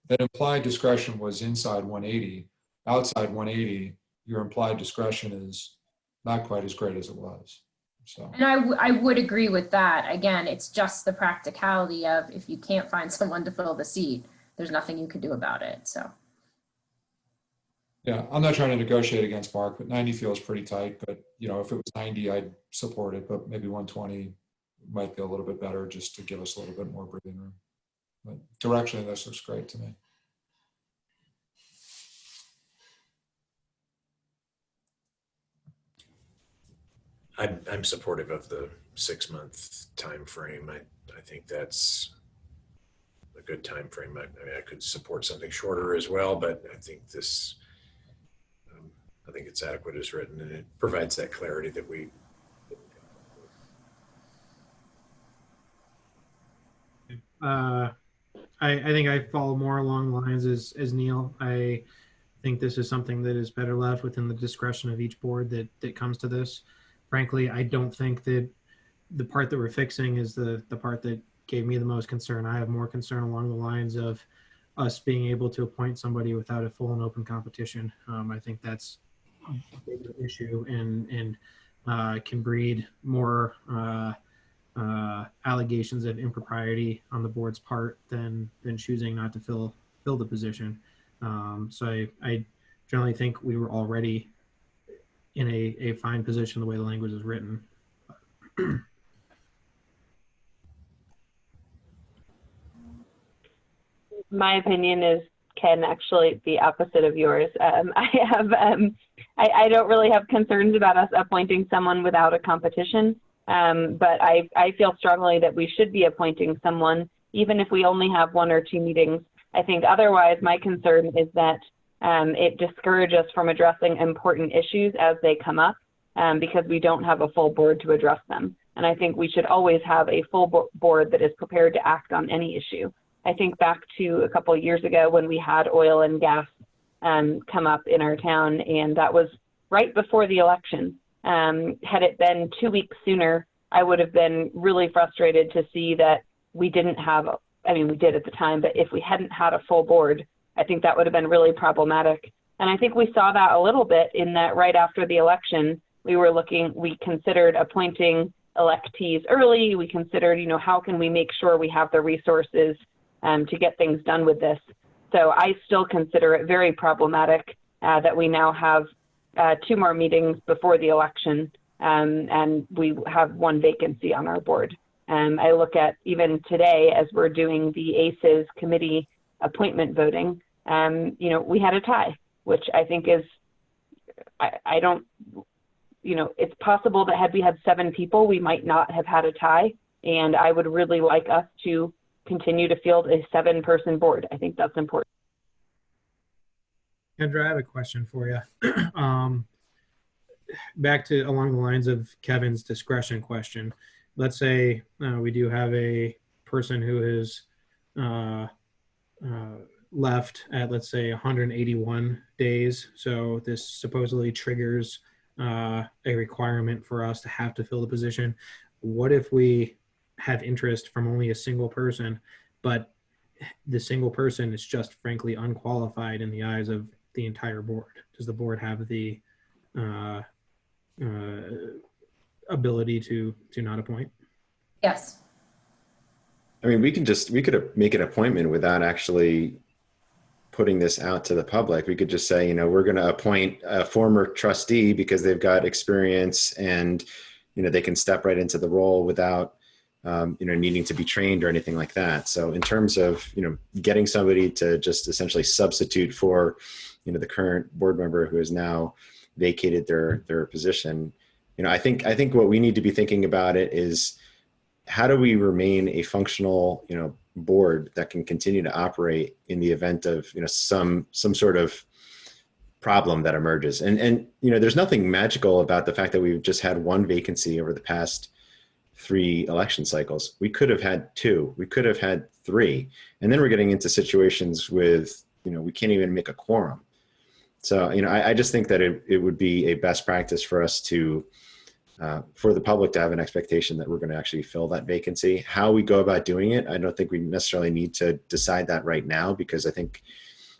that implied discretion was inside 180, outside 180, your implied discretion is not quite as great as it was. So. And I would agree with that. Again, it's just the practicality of if you can't find someone to fill the seat, there's nothing you can do about it. So. Yeah, I'm not trying to negotiate against Mark, but 90 feels pretty tight. But if it was 90, I'd support it. But maybe 120 might be a little bit better, just to give us a little bit more breathing room. But directionally, this looks great to me. I'm supportive of the 6-month time frame. I think that's a good time frame. I mean, I could support something shorter as well, but I think I think it's adequate as written, and it provides that clarity that we. I think I follow more along the lines as Neil. I think this is something that is better left within the discretion of each board that comes to this. Frankly, I don't think that the part that we're fixing is the part that gave me the most concern. I have more concern along the lines of us being able to appoint somebody without a full and open competition. I think that's a bigger issue and can breed more allegations of impropriety on the board's part than choosing not to fill the position. So I generally think we were already in a fine position the way the language is written. My opinion is, Ken, actually the opposite of yours. I don't really have concerns about us appointing someone without a competition, but I feel strongly that we should be appointing someone, even if we only have 1 or 2 meetings. I think otherwise my concern is that it discourages us from addressing important issues as they come up because we don't have a full board to address them. And I think we should always have a full board that is prepared to act on any issue. I think back to a couple of years ago when we had oil and gas come up in our town, and that was right before the election. Had it been 2 weeks sooner, I would have been really frustrated to see that we didn't have I mean, we did at the time, but if we hadn't had a full board, I think that would have been really problematic. And I think we saw that a little bit in that right after the election, we considered appointing electees early. We considered, how can we make sure we have the resources to get things done with this. So I still consider it very problematic that we now have 2 more meetings before the election and we have 1 vacancy on our board. I look at even today as we're doing the ACES committee appointment voting, we had a tie, which I think is, I don't, it's possible that had we had 7 people, we might not have had a tie. And I would really like us to continue to field a 7-person board. I think that's important. Kendra, I have a question for you. Back to along the lines of Kevin's discretion question. Let's say we do have a person who is left at, let's say, 181 days. So this supposedly triggers a requirement for us to have to fill the position. What if we have interest from only a single person, but the single person is just frankly unqualified in the eyes of the entire board? Does the board have the ability to not appoint? Yes. I mean, we could make an appointment without actually putting this out to the public. We could just say, we're going to appoint a former trustee because they've got experience and, they can step right into the role without, needing to be trained or anything like that. So in terms of, getting somebody to just essentially substitute for, the current board member who has now vacated their position, I think what we need to be thinking about it is, how do we remain a functional, board that can continue to operate in the event of, some sort of problem that emerges? And there's nothing magical about the fact that we've just had 1 vacancy over the past 3 election cycles. We could have had 2, we could have had 3. And then we're getting into situations with, we can't even make a quorum. So, I just think that it would be a best practice for us to, for the public to have an expectation that we're going to actually fill that vacancy. How we go about doing it, I don't think we necessarily need to decide that right now, because I think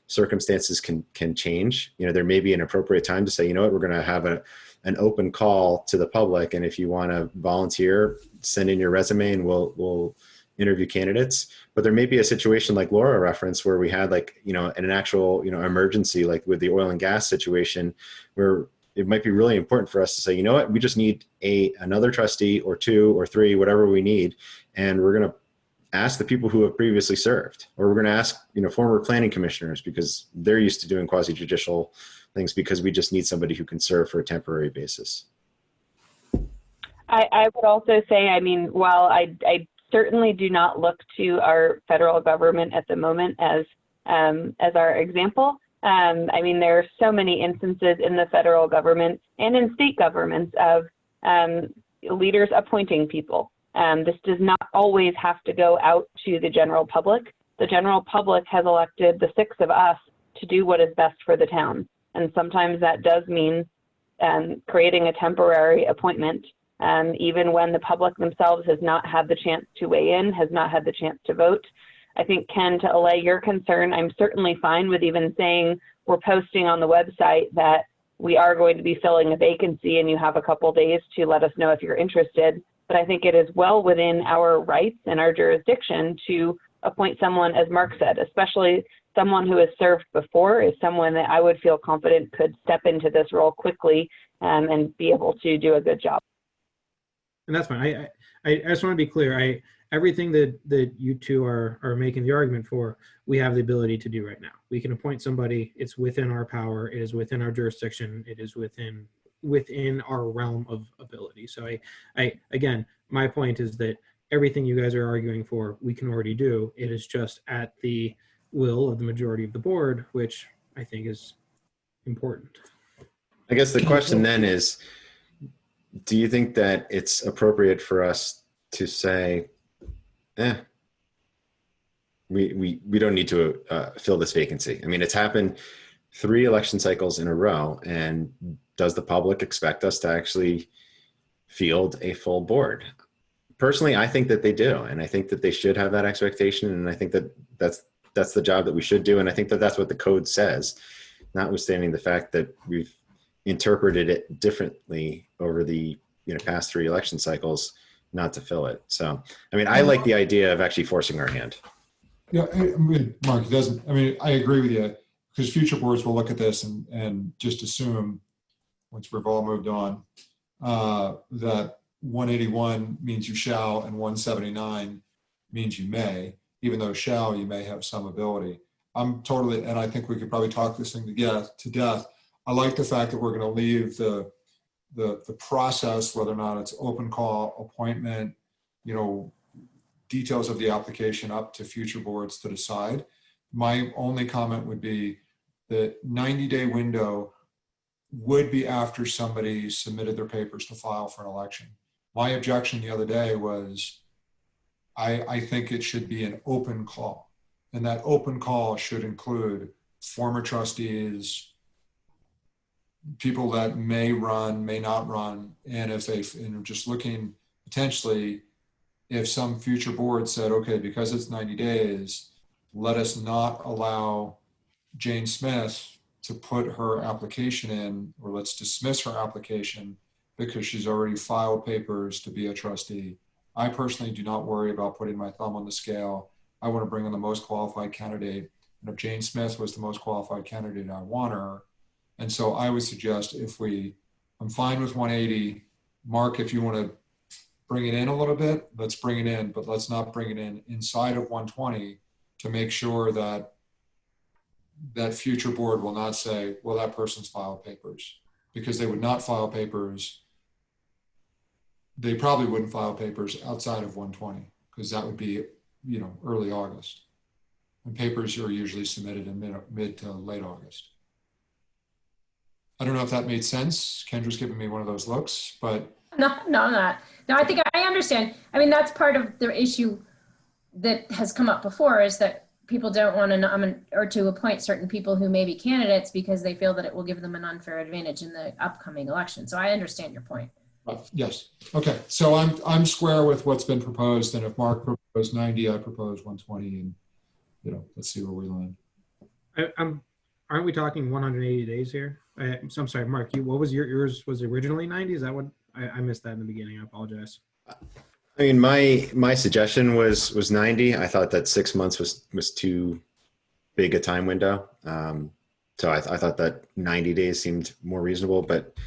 circumstances can change. There may be an appropriate time to say, we're going to have an open call to the public, and if you want to volunteer, send in your resume and we'll interview candidates. But there may be a situation like Laura referenced where we had an actual, emergency, like with the oil and gas situation, where it might be really important for us to say, we just need another trustee or 2 or 3, whatever we need. And we're going to ask the people who have previously served, or we're going to ask, former planning commissioners, because they're used to doing quasi-judicial things, because we just need somebody who can serve for a temporary basis. I would also say, while I certainly do not look to our federal government at the moment as our example, there are so many instances in the federal government and in state governments of leaders appointing people. This does not always have to go out to the general public. The general public has elected the 6 of us to do what is best for the town. And sometimes that does mean creating a temporary appointment, even when the public themselves has not had the chance to weigh in, has not had the chance to vote. I think, Ken, to allay your concern, I'm certainly fine with even saying we're posting on the website that we are going to be filling a vacancy and you have a couple days to let us know if you're interested. But I think it is well within our rights and our jurisdiction to appoint someone, as Mark said, especially someone who has served before, is someone that I would feel confident could step into this role quickly and be able to do a good job. And that's fine. I just want to be clear. Everything that you two are making the argument for, we have the ability to do right now. We can appoint somebody. It's within our power. It is within our jurisdiction. It is within our realm of ability. So again, my point is that everything you guys are arguing for, we can already do. It is just at the will of the majority of the board, which I think is important. I guess the question then is, do you think that it's appropriate for us to say, we don't need to fill this vacancy? I mean, it's happened 3 election cycles in a row, and does the public expect us to actually field a full board? personally, I think that they do, and I think that they should have that expectation, and I think that that's the job that we should do, and I think that that's what the code says, notwithstanding the fact that we've interpreted it differently over the past 3 election cycles not to fill it. So, I mean, I like the idea of actually forcing our hand. Yeah, I mean, Mark, it doesn't, I mean, I agree with you, because future boards will look at this and just assume, once we've all moved on, that 181 means you shall and 179 means you may, even though shall, you may have some ability. I'm totally, and I think we could probably talk this thing to death. I like the fact that we're going to leave the process, whether or not it's open call, appointment, details of the application, up to future boards to decide. My only comment would be the 90-day window would be after somebody submitted their papers to file for an election. My objection the other day was, I think it should be an open call. And that open call should include former trustees, people that may run, may not run. And if they, just looking potentially, if some future board said, okay, because it's 90 days, let us not allow Jane Smith to put her application in, or let's dismiss her application because she's already filed papers to be a trustee. I personally do not worry about putting my thumb on the scale. I want to bring in the most qualified candidate. And if Jane Smith was the most qualified candidate, I want her. And so I would suggest I'm fine with 180. Mark, if you want to bring it in a little bit, let's bring it in, but let's not bring it in inside of 120 to make sure that that future board will not say, well, that person's filed papers, because they would not file papers. They probably wouldn't file papers outside of 120, because that would be, early August. And papers are usually submitted in mid to late August. I don't know if that made sense. Kendra's giving me one of those looks, but. No, I'm not. No, I think I understand. I mean, that's part of the issue that has come up before, is that people don't want to nominate or to appoint certain people who may be candidates because they feel that it will give them an unfair advantage in the upcoming election. So I understand your point. Yes. Okay. So I'm square with what's been proposed. And if Mark proposed 90, I propose 120, and let's see where we land. Aren't we talking 180 days here? So I'm sorry, Mark, what was yours was originally 90? Is that what I missed that in the beginning? I apologize. I mean, my suggestion was 90. I thought that 6 months was too big a time window. So I thought that 90 days seemed more reasonable, but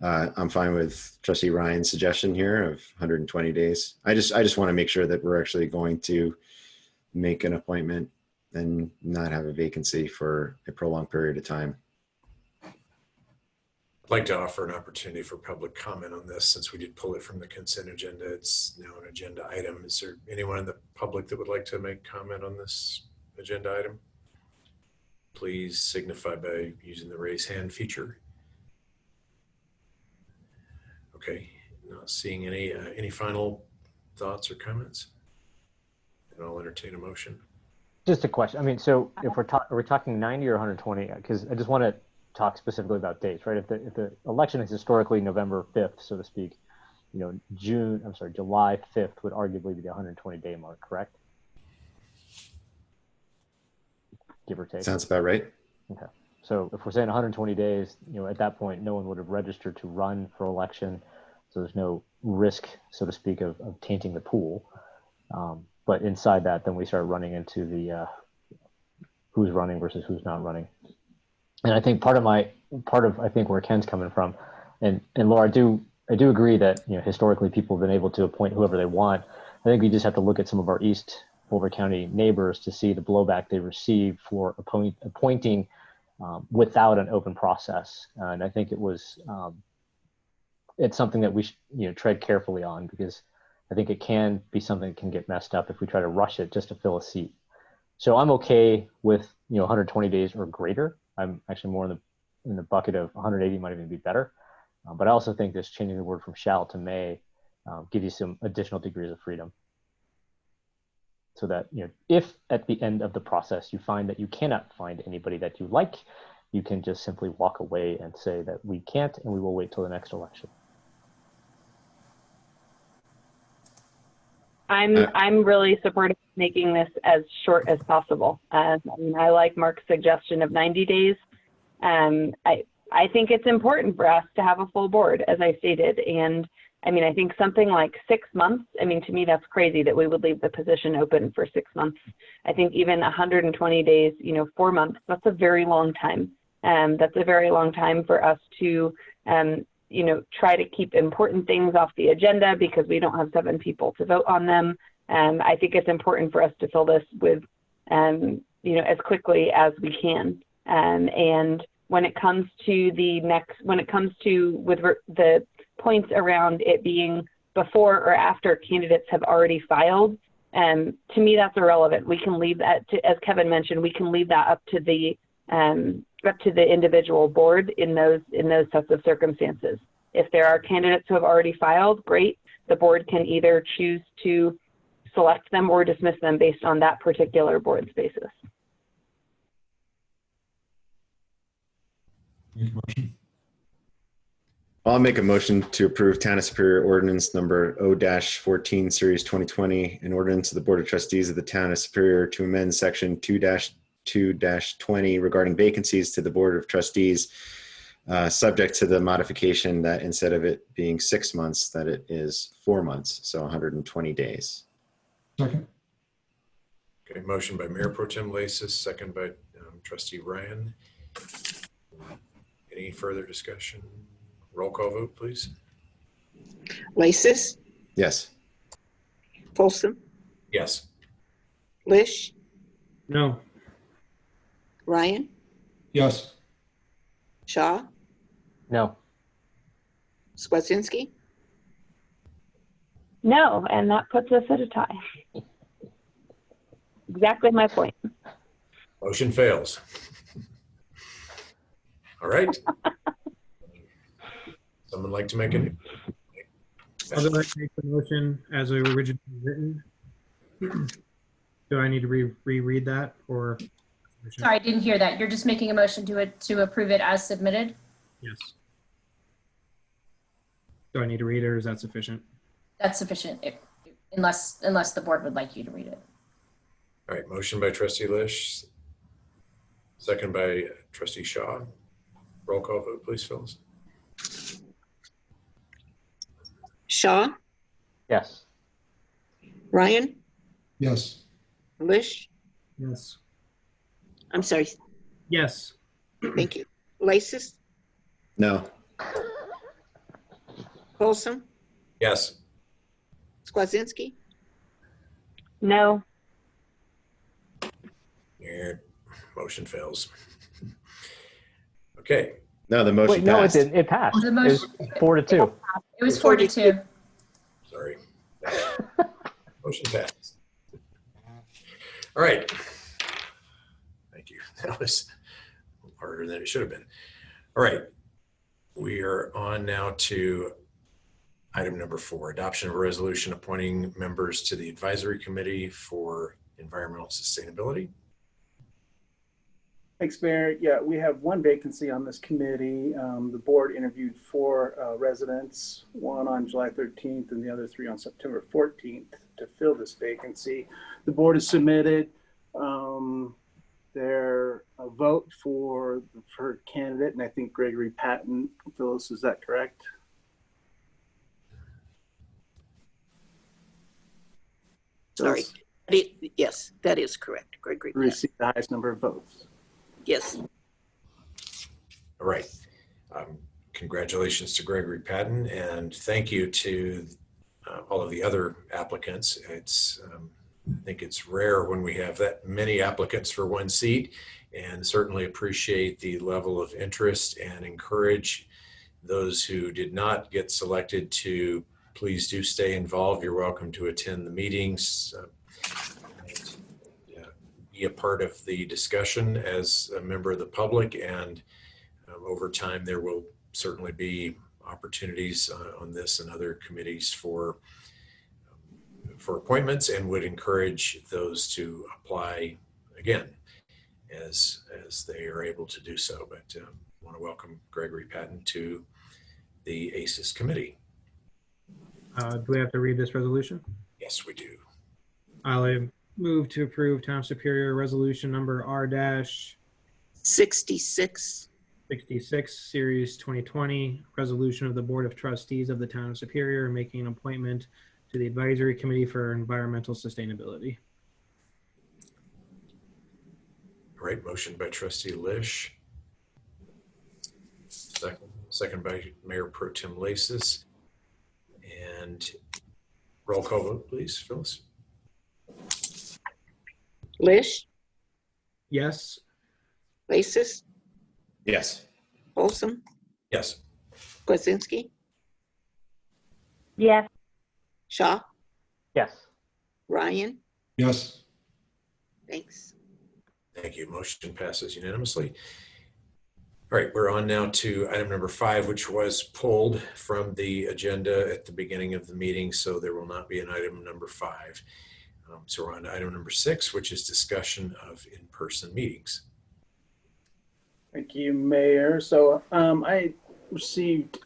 I'm fine with Trustee Ryan's suggestion here of 120 days. I just want to make sure that we're actually going to make an appointment and not have a vacancy for a prolonged period of time. I'd like to offer an opportunity for public comment on this, since we did pull it from the consent agenda. It's now an agenda item. Is there anyone in the public that would like to make comment on this agenda item? Please signify by using the raise hand feature. Okay, not seeing any final thoughts or comments? And I'll entertain a motion. Just a question. I mean, so if we're talking 90 or 120, because I just want to talk specifically about dates, right? If the election is historically November 5th, so to speak, July 5th would arguably be the 120-day mark, correct? Give or take. Sounds about right. Okay. So if we're saying 120 days, at that point, no one would have registered to run for election. So there's no risk, so to speak, of tainting the pool. But inside that, then we start running into the who's running versus who's not running. And I think part of I think where Ken's coming from, and Laura, I do agree that historically people have been able to appoint whoever they want. I think we just have to look at some of our East Boulder County neighbors to see the blowback they receive for appointing without an open process. And I think it's something that we should tread carefully on, because I think it can be something that can get messed up if we try to rush it just to fill a seat. So I'm okay with 120 days or greater. I'm actually more in the bucket of 180 might even be better. But I also think this changing the word from shall to may give you some additional degrees of freedom. So that if at the end of the process you find that you cannot find anybody that you like, you can just simply walk away and say that we can't, and we will wait till the next election. I'm really supportive of making this as short as possible. I mean, I like Mark's suggestion of 90 days. I think it's important for us to have a full board, as I stated. And I mean, I think something like 6 months, I mean, to me, that's crazy that we would leave the position open for 6 months. I think even 120 days, 4 months, that's a very long time. That's a very long time for us to, try to keep important things off the agenda because we don't have 7 people to vote on them. I think it's important for us to fill this with, as quickly as we can. And when it comes to with the points around it being before or after candidates have already filed, to me, that's irrelevant. We can leave that as Kevin mentioned, we can leave that up to the individual board in those sets of circumstances. If there are candidates who have already filed, great. The board can either choose to select them or dismiss them based on that particular board's basis. Make a motion. I'll make a motion to approve Town of Superior Ordinance number O-14 Series 2020, an ordinance of the Board of Trustees of the Town of Superior to amend Section 2-2-20 regarding vacancies to the Board of Trustees, subject to the modification that instead of it being 6 months, that it is 4 months, so 120 days. Second. Okay, motion by Mayor Pro Tem Lasis, second by Trustee Ryan. Any further discussion? Roll call vote, please. Lasis, Yes. Folsom, Yes. Lish, No. Ryan, Yes. Shaw, No. Skwacinski, No, and that puts us at a tie. Exactly my point. Motion fails. All right. Someone like to make a new? I'll go ahead and make the motion as originally written. Do I need to reread that or? Sorry, I didn't hear that. You're just making a motion to approve it as submitted? Yes. Do I need to read it or is that sufficient? That's sufficient, unless the board would like you to read it. All right, motion by Trustee Lish, second by Trustee Shaw. Roll call vote, please, Phyllis. Shaw, Yes. Ryan, Yes. Lish, Yes. I'm sorry, Yes. thank you. Lasis, No. Folsom, Yes. Skwacinski, No. Your motion fails. Okay. No, the motion Wait, no, it passed. didn't. It passed. The It was motion- 4-2. It was 4-2. Sorry. Motion passed. All right. Thank you. That was harder than it should have been. All right. We are on now to item number 4, adoption of a resolution appointing members to the Advisory Committee for Environmental Sustainability. Thanks, Mayor. Yeah, we have one vacancy on this committee. The board interviewed 4 residents, one on July 13th and the other 3 on September 14th to fill this vacancy. The board has submitted their vote for the preferred candidate, and I think Gregory Patton. Phyllis, is that correct? sorry. Yes, that is correct, Gregory. Received the highest number of votes. Yes, All right. Congratulations to Gregory Patton, and thank you to all of the other applicants. I think it's rare when we have that many applicants for one seat, and certainly appreciate the level of interest and encourage those who did not get selected to please do stay involved. You're welcome to attend the meetings, be a part of the discussion as a member of the public, and over time there will certainly be opportunities on this and other committees for appointments, and would encourage those to apply again as they are able to do so. But I want to welcome Gregory Patton to the ACES committee. Do we have to read this resolution? Yes, we do. I'll move to approve Town Superior Resolution number R-66, 66. Series 2020, resolution of the Board of Trustees of the Town of Superior making an appointment to the Advisory Committee for Environmental Sustainability. All right, motion by trustee Lish. Second by Mayor Pro Tem Lasis. And roll call vote, please, Phyllis. Lish, Yes. Lasis, Yes. Folsom, Yes. Kwasinski, Yes. Shaw, Yes. Ryan. Yes. Thanks. Thank you. Motion passes unanimously. All right, we're on now to item number 5, which was pulled from the agenda at the beginning of the meeting, so there will not be an item number 5. So we're on to item number 6, which is discussion of in-person meetings. Thank you, Mayor. So I received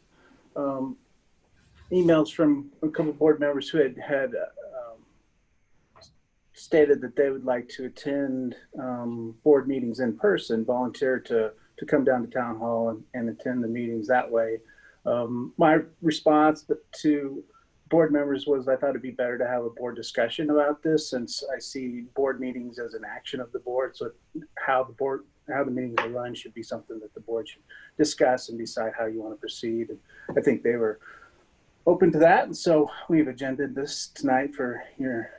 emails from a couple board members who had stated that they would like to attend board meetings in person, volunteer to come down to town hall and attend the meetings that way. My response to board members was I thought it'd be better to have a board discussion about this, since I see board meetings as an action of the board. So how the meetings are run should be something that the board should discuss and decide how you want to proceed. And I think they were open to that. And so we've agendaed this tonight for your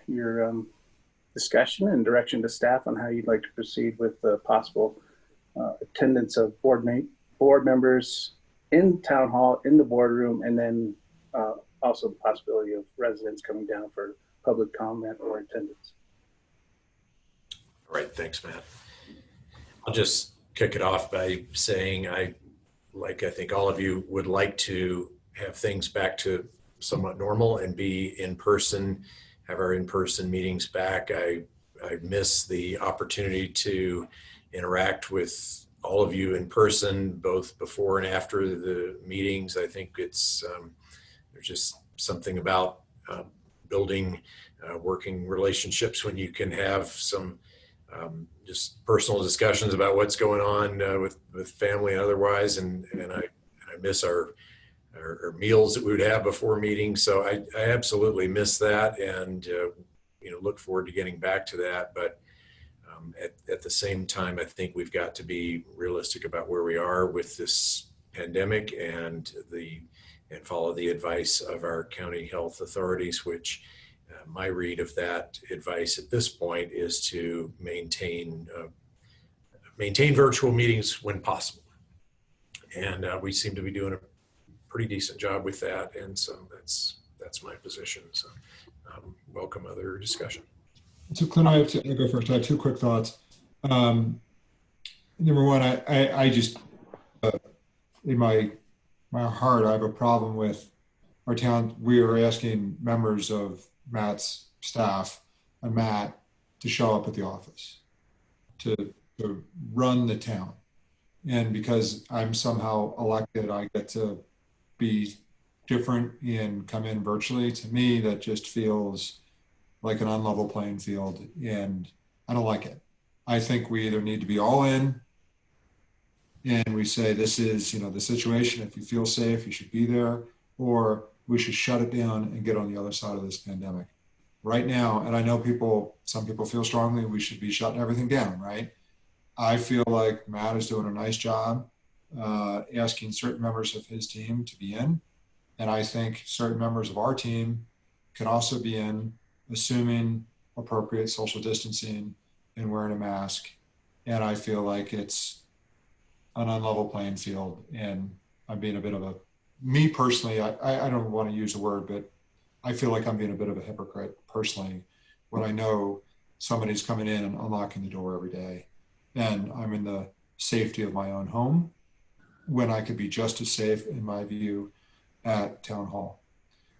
discussion and direction to staff on how you'd like to proceed with the possible attendance of board members in town hall, in the boardroom, and then also the possibility of residents coming down for public comment or attendance. All right, thanks, Matt. I'll just kick it off by saying I think all of you would like to have things back to somewhat normal and be in person, have our in-person meetings back. I miss the opportunity to interact with all of you in person, both before and after the meetings. I think it's there's just something about building working relationships when you can have some just personal discussions about what's going on with family and otherwise. And I miss our meals that we would have before meetings. So I absolutely miss that, and look forward to getting back to that. But at the same time, I think we've got to be realistic about where we are with this pandemic and follow the advice of our county health authorities, which my read of that advice at this point is to maintain virtual meetings when possible. And we seem to be doing a pretty decent job with that. And so that's my position. So welcome other discussion. So Clint, I'll go first. I have 2 quick thoughts. Number one, I just, in my heart, I have a problem with our town. We are asking members of Matt's staff and Matt to show up at the office, to run the town. And because I'm somehow elected, I get to be different and come in virtually. To me, that just feels like an unlevel playing field, and I don't like it. I think we either need to be all in and we say, this is, the situation. If you feel safe, you should be there, or we should shut it down and get on the other side of this pandemic. Right now, and I know some people feel strongly we should be shutting everything down, right? I feel like Matt is doing a nice job asking certain members of his team to be in. And I think certain members of our team can also be in, assuming appropriate social distancing and wearing a mask. And I feel like it's an unlevel playing field. And I'm being a bit of me personally, I don't want to use the word, but I feel like I'm being a bit of a hypocrite personally when I know somebody's coming in and unlocking the door every day. And I'm in the safety of my own home when I could be just as safe, in my view, at town hall.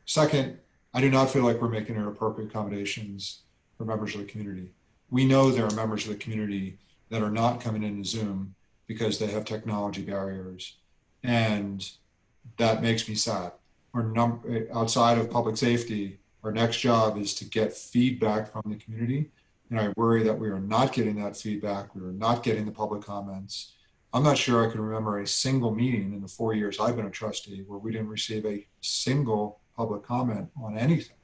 Second, I do not feel like we're making inappropriate accommodations for members of the community. We know there are members of the community that are not coming into Zoom because they have technology barriers. And that makes me sad. Outside of public safety, Our next job is to get feedback from the community. And I worry that we are not getting that feedback. We are not getting the public comments. I'm not sure I can remember a single meeting in the 4 years I've been a trustee where we didn't receive a single public comment on anything.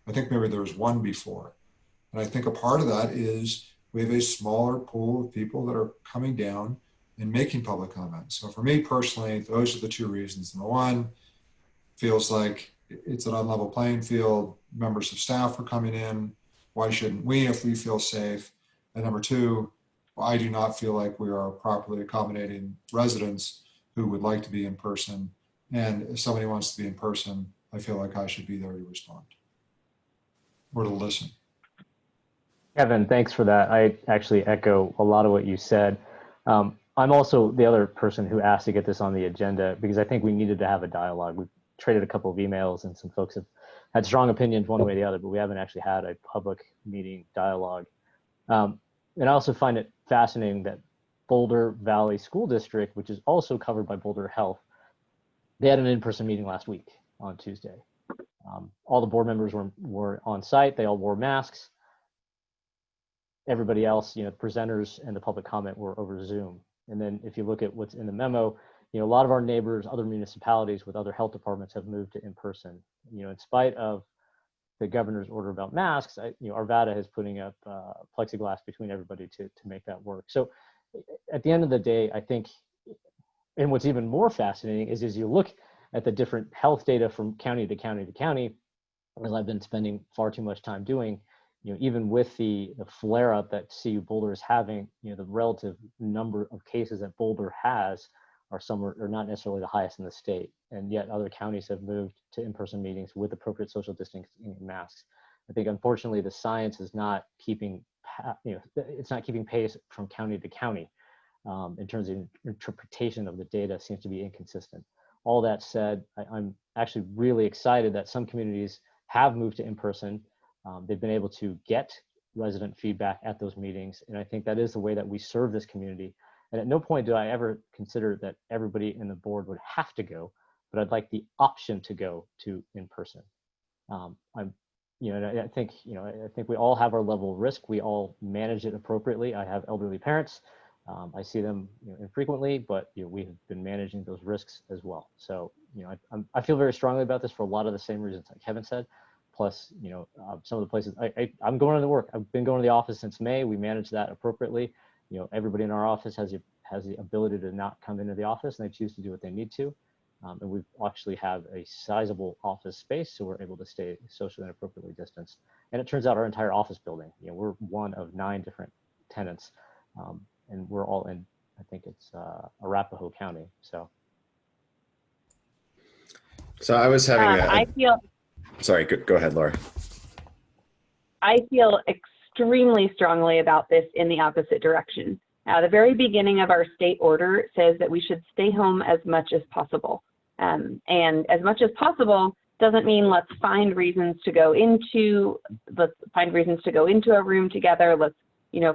I think maybe there was one before. And I think a part of that is we have a smaller pool of people that are coming down and making public comments. So for me personally, those are the two reasons. Number one, feels like it's an unlevel playing field. Members of staff are coming in. Why shouldn't we if we feel safe? And number two, I do not feel like we are properly accommodating residents who would like to be in person. And if somebody wants to be in person, I feel like I should be there to respond or to listen. Kevin, thanks for that. I actually echo a lot of what you said. I'm also the other person who asked to get this on the agenda because I think we needed to have a dialogue. We've traded a couple of emails and some folks have had strong opinions one way or the other, but we haven't actually had a public meeting dialogue. And I also find it fascinating that Boulder Valley School District, which is also covered by Boulder Health, they had an in-person meeting last week on Tuesday. All the board members were on site. They all wore masks. Everybody else, presenters and the public comment were over Zoom. And then if you look at what's in the memo, a lot of our neighbors, other municipalities with other health departments have moved to in-person. In spite of the governor's order about masks, Arvada is putting up plexiglass between everybody to make that work. So at the end of the day, I think, and what's even more fascinating is as you look at the different health data from county to county to county, as I've been spending far too much time doing, even with the flare up that CU Boulder is having, the relative number of cases that Boulder has are somewhere, or not necessarily the highest in the state. And yet other counties have moved to in-person meetings with appropriate social distancing and masks. I think unfortunately the science is not keeping, it's not keeping pace from county to county in terms of interpretation of the data seems to be inconsistent. All that said, I'm actually really excited that some communities have moved to in-person. They've been able to get resident feedback at those meetings. And I think that is the way that we serve this community. And at no point do I ever consider that everybody in the board would have to go, but I'd like the option to go to in-person. I think we all have our level of risk. We all manage it appropriately. I have elderly parents. I see them infrequently, but we have been managing those risks as well. So I feel very strongly about this for a lot of the same reasons that Kevin said. Plus, some of the places I'm going to work. I've been going to the office since May. We manage that appropriately. Everybody in our office has the ability to not come into the office, and they choose to do what they need to. And we actually have a sizable office space, so we're able to stay socially and appropriately distanced. And it turns out our entire office building, we're one of 9 different tenants, and we're all in, I think it's Arapahoe County. So I was having sorry, go ahead, Laura. I feel extremely strongly about this in the opposite direction. The very beginning of our state order says that we should stay home as much as possible. And as much as possible doesn't mean let's find reasons to go into a room together. Let's,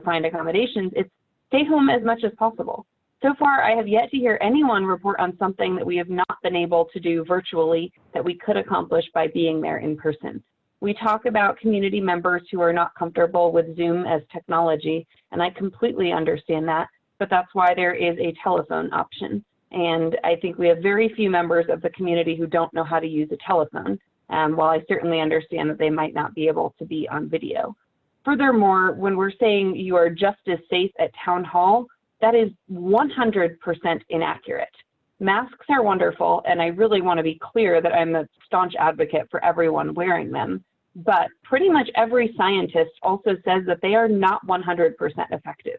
find accommodations. It's stay home as much as possible. So far, I have yet to hear anyone report on something that we have not been able to do virtually that we could accomplish by being there in person. We talk about community members who are not comfortable with Zoom as technology, and I completely understand that, but that's why there is a telephone option. And I think we have very few members of the community who don't know how to use a telephone, while I certainly understand that they might not be able to be on video. Furthermore, when we're saying you are just as safe at town hall, that is 100% inaccurate. Masks are wonderful, and I really want to be clear that I'm a staunch advocate for everyone wearing them. But pretty much every scientist also says that they are not 100% effective.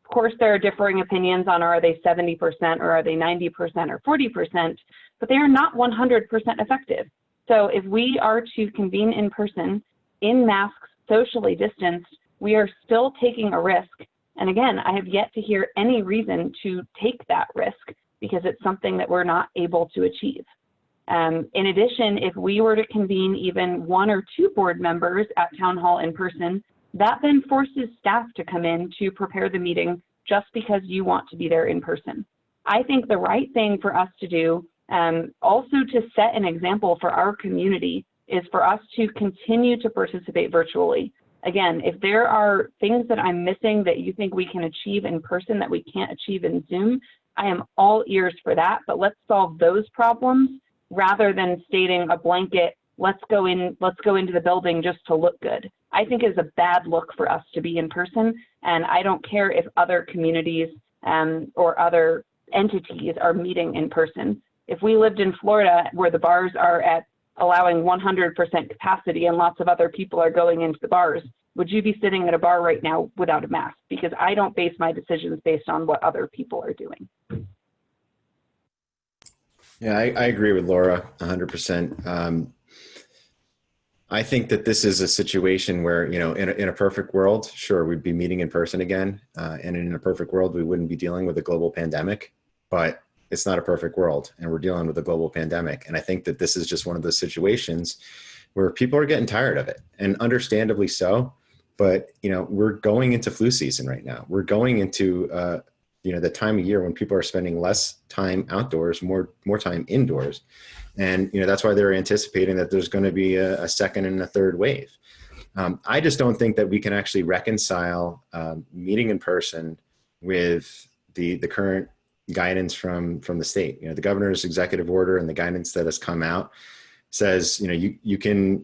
Of course, there are differing opinions on are they 70% or are they 90% or 40%, but they are not 100% effective. So if we are to convene in person, in masks, socially distanced, we are still taking a risk. And again, I have yet to hear any reason to take that risk because it's something that we're not able to achieve. In addition, if we were to convene even 1 or 2 board members at town hall in person, that then forces staff to come in to prepare the meeting just because you want to be there in person. I think the right thing for us to do, also to set an example for our community, is for us to continue to participate virtually. Again, if there are things that I'm missing that you think we can achieve in person that we can't achieve in Zoom, I am all ears for that, but let's solve those problems rather than stating a blanket, let's go into the building just to look good. I think it's a bad look for us to be in person, and I don't care if other communities or other entities are meeting in person. If we lived in Florida where the bars are at allowing 100% capacity and lots of other people are going into the bars, would you be sitting at a bar right now without a mask? Because I don't base my decisions based on what other people are doing. Yeah, I agree with Laura 100%. I think that this is a situation where, you know, in a perfect world, sure, we'd be meeting in person again. And in a perfect world, we wouldn't be dealing with a global pandemic, but it's not a perfect world and we're dealing with a global pandemic. And I think that this is just one of those situations where people are getting tired of it, and understandably so. But, you know, we're going into flu season right now. We're going into, you know, the time of year when people are spending less time outdoors, more time indoors. And, you know, that's why they're anticipating that there's going to be a second and a third wave. I just don't think that we can actually reconcile meeting in person with the current guidance from the state. You know, the governor's executive order and the guidance that has come out says, you know, you can,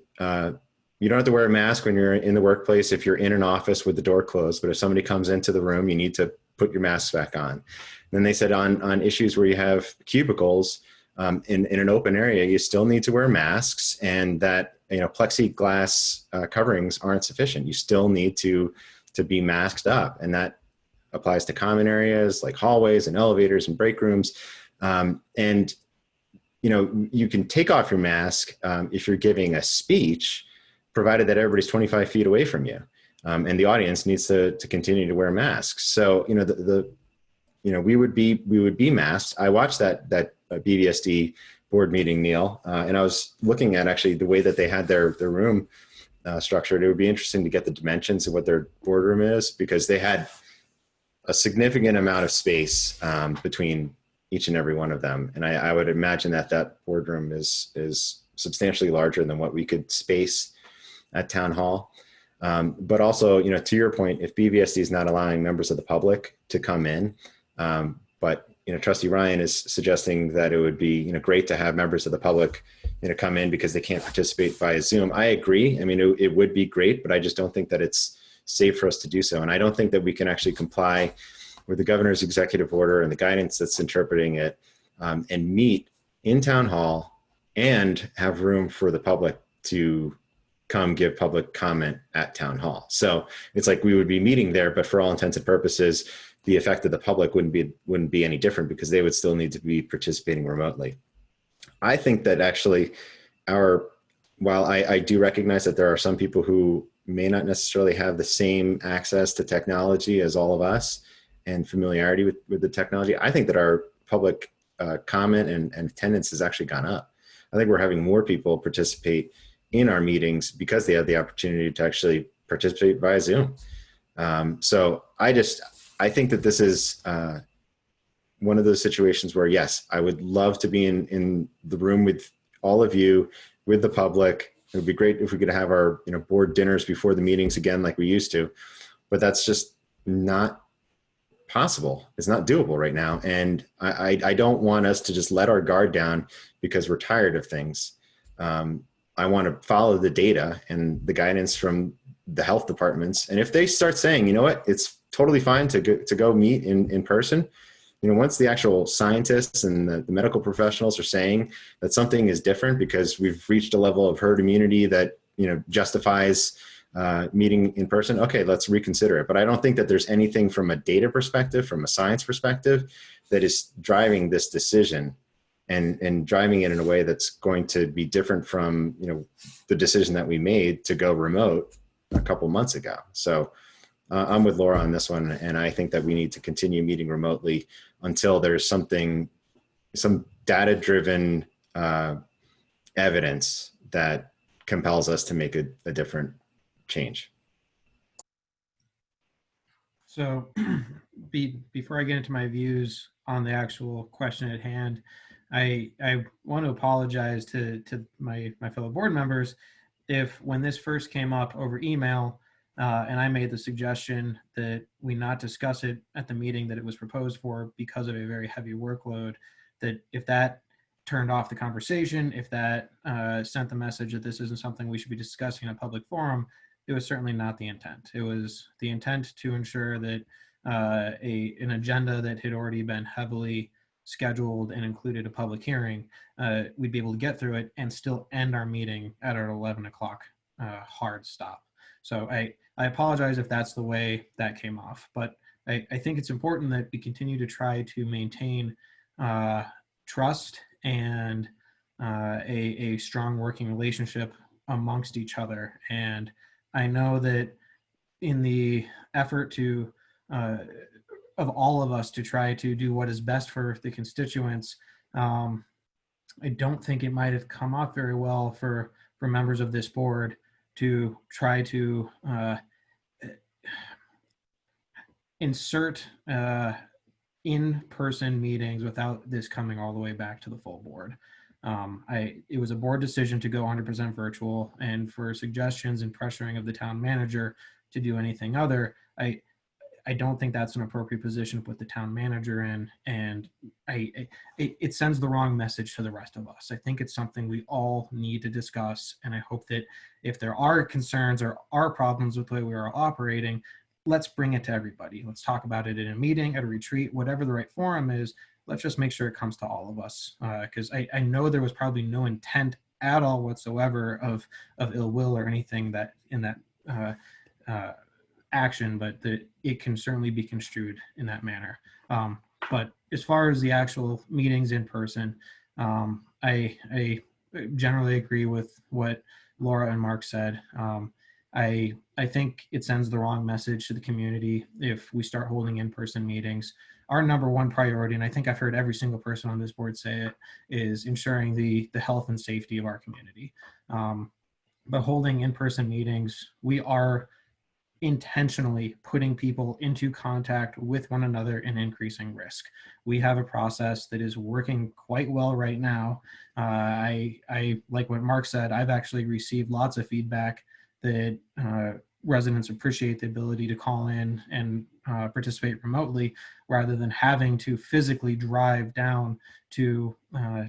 you don't have to wear a mask when you're in the workplace if you're in an office with the door closed, but if somebody comes into the room, you need to put your mask back on. And then they said on issues where you have cubicles in an open area, you still need to wear masks, and that, you know, plexiglass coverings aren't sufficient. You still need to be masked up, and that applies to common areas like hallways and elevators and break rooms. And, you know, you can take off your mask if you're giving a speech, provided that everybody's 25 feet away from you. And the audience needs to continue to wear masks. So, you know, you know, we would be masked. I watched that BVSD board meeting, Neil, and I was looking at actually the way that they had their room structured. It would be interesting to get the dimensions of what their boardroom is, because they had a significant amount of space between each and every one of them. And I would imagine that boardroom is substantially larger than what we could space at Town Hall. But also, you know, to your point, if BVSD is not allowing members of the public to come in, but, you know, Trustee Ryan is suggesting that it would be, you know, great to have members of the public, you know, come in because they can't participate via Zoom. I agree. I mean, it would be great, but I just don't think that it's safe for us to do so. And I don't think that we can actually comply with the governor's executive order and the guidance that's interpreting it, and meet in Town Hall and have room for the public to come give public comment at Town Hall. So it's like we would be meeting there, but for all intents and purposes, the effect of the public wouldn't be any different, because they would still need to be participating remotely. I think that actually while I do recognize that there are some people who may not necessarily have the same access to technology as all of us and familiarity with the technology, I think that our public comment and attendance has actually gone up. I think we're having more people participate in our meetings because they have the opportunity to actually participate via Zoom. So I think that this is one of those situations where, yes, I would love to be in the room with all of you, with the public. It would be great if we could have our, you know, board dinners before the meetings again, like we used to, but that's just not possible. It's not doable right now. And I don't want us to just let our guard down because we're tired of things. I want to follow the data and the guidance from the health departments. And if they start saying, you know what, it's totally fine to go meet in person, you know, once the actual scientists and the medical professionals are saying that something is different because we've reached a level of herd immunity that, you know, justifies meeting in person, okay, let's reconsider it. But I don't think that there's anything from a data perspective, from a science perspective, that is driving this decision and driving it in a way that's going to be different from, you know, the decision that we made to go remote a couple months ago. So I'm with Laura on this one, and I think that we need to continue meeting remotely until there's some data-driven evidence that compels us to make a different change. So before I get into my views on the actual question at hand, I want to apologize to my fellow board members if when this first came up over email, and I made the suggestion that we not discuss it at the meeting that it was proposed for because of a very heavy workload, that if that turned off the conversation, if that sent the message that this isn't something we should be discussing in a public forum, it was certainly not the intent. It was the intent to ensure that an agenda that had already been heavily scheduled and included a public hearing, we'd be able to get through it and still end our meeting at our 11 o'clock hard stop. So I apologize if that's the way that came off, but I think it's important that we continue to try to maintain trust and a strong working relationship amongst each other. And I know that in the effort to of all of us to try to do what is best for the constituents, I don't think it might have come off very well for members of this board to try to insert in-person meetings without this coming all the way back to the full board. It was a board decision to go 100% virtual, and for suggestions and pressuring of the town manager to do anything other, I don't think that's an appropriate position to put the town manager in, and it sends the wrong message to the rest of us. I think it's something we all need to discuss, and I hope that if there are concerns or are problems with the way we are operating, let's bring it to everybody. Let's talk about it in a meeting, at a retreat, whatever the right forum is. Let's just make sure it comes to all of us, because I know there was probably no intent at all whatsoever of ill will or anything that in that action, but that it can certainly be construed in that manner. But as far as the actual meetings in person, I generally agree with what Laura and Mark said. I think it sends the wrong message to the community if we start holding in-person meetings. Our number one priority, and I think I've heard every single person on this board say it, is ensuring the health and safety of our community. But holding in-person meetings, we are intentionally putting people into contact with one another and increasing risk. We have a process that is working quite well right now. I like what Mark said, I've actually received lots of feedback that residents appreciate the ability to call in and participate remotely rather than having to physically drive down to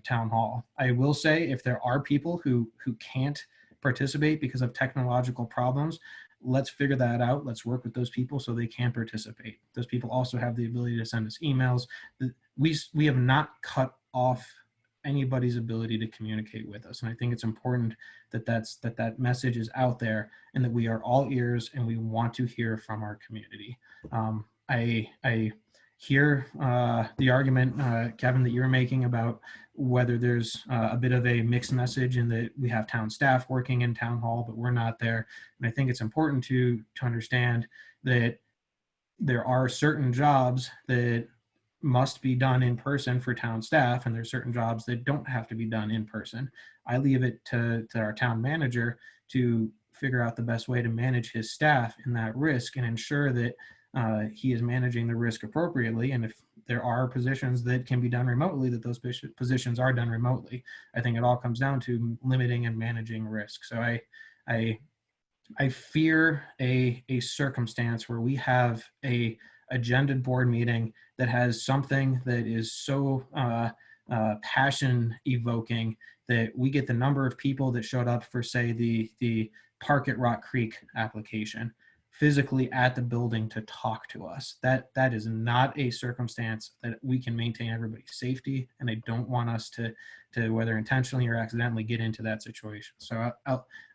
town hall. I will say if there are people who can't participate because of technological problems, let's figure that out. Let's work with those people so they can participate. Those people also have the ability to send us emails. We have not cut off anybody's ability to communicate with us. And I think it's important that that message is out there and that we are all ears and we want to hear from our community. I hear the argument, Kevin, that you're making about whether there's a bit of a mixed message in that we have town staff working in town hall, but we're not there. And I think it's important to understand that there are certain jobs that must be done in person for town staff, and there's certain jobs that don't have to be done in person. I leave it to our town manager to figure out the best way to manage his staff in that risk and ensure that he is managing the risk appropriately. And if there are positions that can be done remotely, that those positions are done remotely. I think it all comes down to limiting and managing risk. So I fear a circumstance where we have a agendaed board meeting that has something that is so passion evoking that we get the number of people that showed up for, say, the Park at Rock Creek application physically at the building to talk to us. That is not a circumstance that we can maintain everybody's safety, and I don't want us to whether intentionally or accidentally get into that situation. So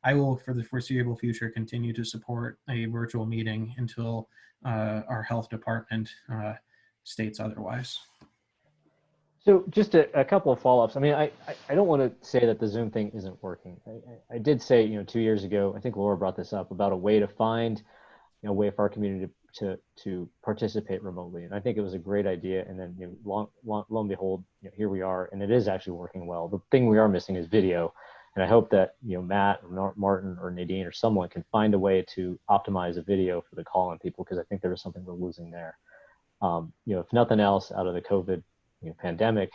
I will, for the foreseeable future, continue to support a virtual meeting until our health department states otherwise. So just a couple of follow-ups. I mean, I don't want to say that the Zoom thing isn't working. I did say, 2 years ago, I think Laura brought this up about a way to find a way for our community to participate remotely. And I think it was a great idea. And then lo and behold, here we are, and it is actually working well. The thing we are missing is video. And I hope that, Matt or Martin or Nadine or someone can find a way to optimize a video for the call-in people, because I think there is something we're losing there. If nothing else out of the COVID pandemic,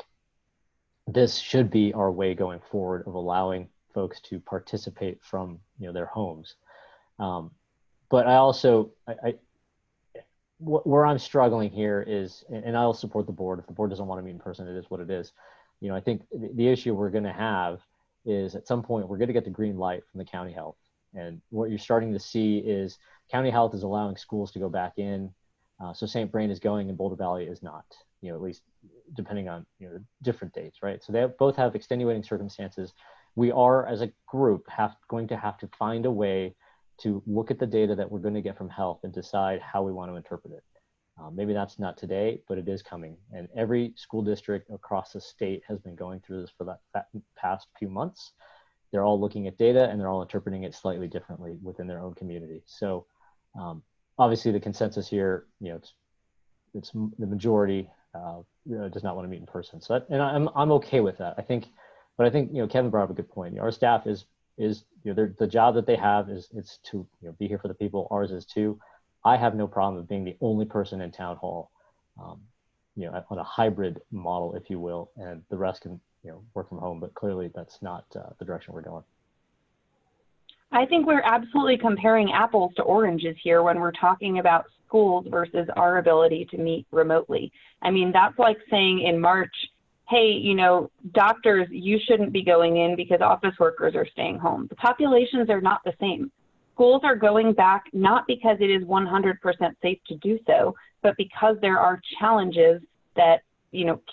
this should be our way going forward of allowing folks to participate from their homes. But I also, where I'm struggling here is, and I'll support the board. If the board doesn't want to meet in person, it is what it is. I think the issue we're going to have is at some point we're going to get the green light from the county health. And what you're starting to see is county health is allowing schools to go back in. So St. Vrain is going and Boulder Valley is not, at least depending on different dates, right? So they both have extenuating circumstances. We are, as a group, going to have to find a way to look at the data that we're going to get from health and decide how we want to interpret it. Maybe that's not today, but it is coming. And every school district across the state has been going through this for that past few months. They're all looking at data and they're all interpreting it slightly differently within their own community. So obviously the consensus here, it's the majority does not want to meet in person. So and I'm okay with that. I think Kevin brought up a good point. Our staff is the job that they have is to be here for the people. Ours is too. I have no problem with being the only person in town hall, on a hybrid model, if you will, and the rest can work from home. But clearly, that's not the direction we're going. I think we're absolutely comparing apples to oranges here when we're talking about schools versus our ability to meet remotely. I mean, that's like saying in March, hey, doctors, you shouldn't be going in because office workers are staying home. The populations are not the same. Schools are going back not because it is 100% safe to do so, but because there are challenges that,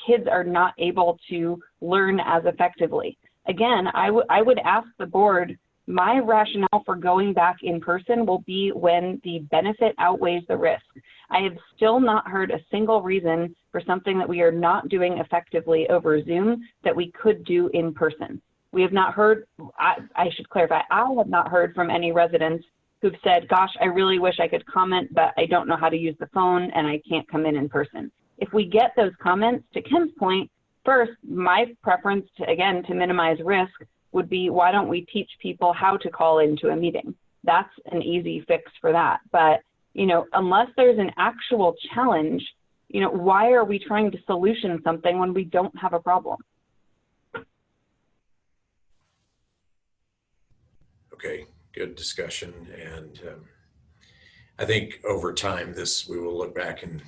kids are not able to learn as effectively. Again, I would ask the board, my rationale for going back in person will be when the benefit outweighs the risk. I have still not heard a single reason for something that we are not doing effectively over Zoom that we could do in person. We have not heard, I should clarify, I have not heard from any residents who've said, gosh, I really wish I could comment, but I don't know how to use the phone and I can't come in person. If we get those comments, to Kim's point, first, my preference to minimize risk would be, why don't we teach people how to call into a meeting? That's an easy fix for that. But, unless there's an actual challenge, why are we trying to solution something when we don't have a problem? Okay, good discussion. And I think over time, we will look back and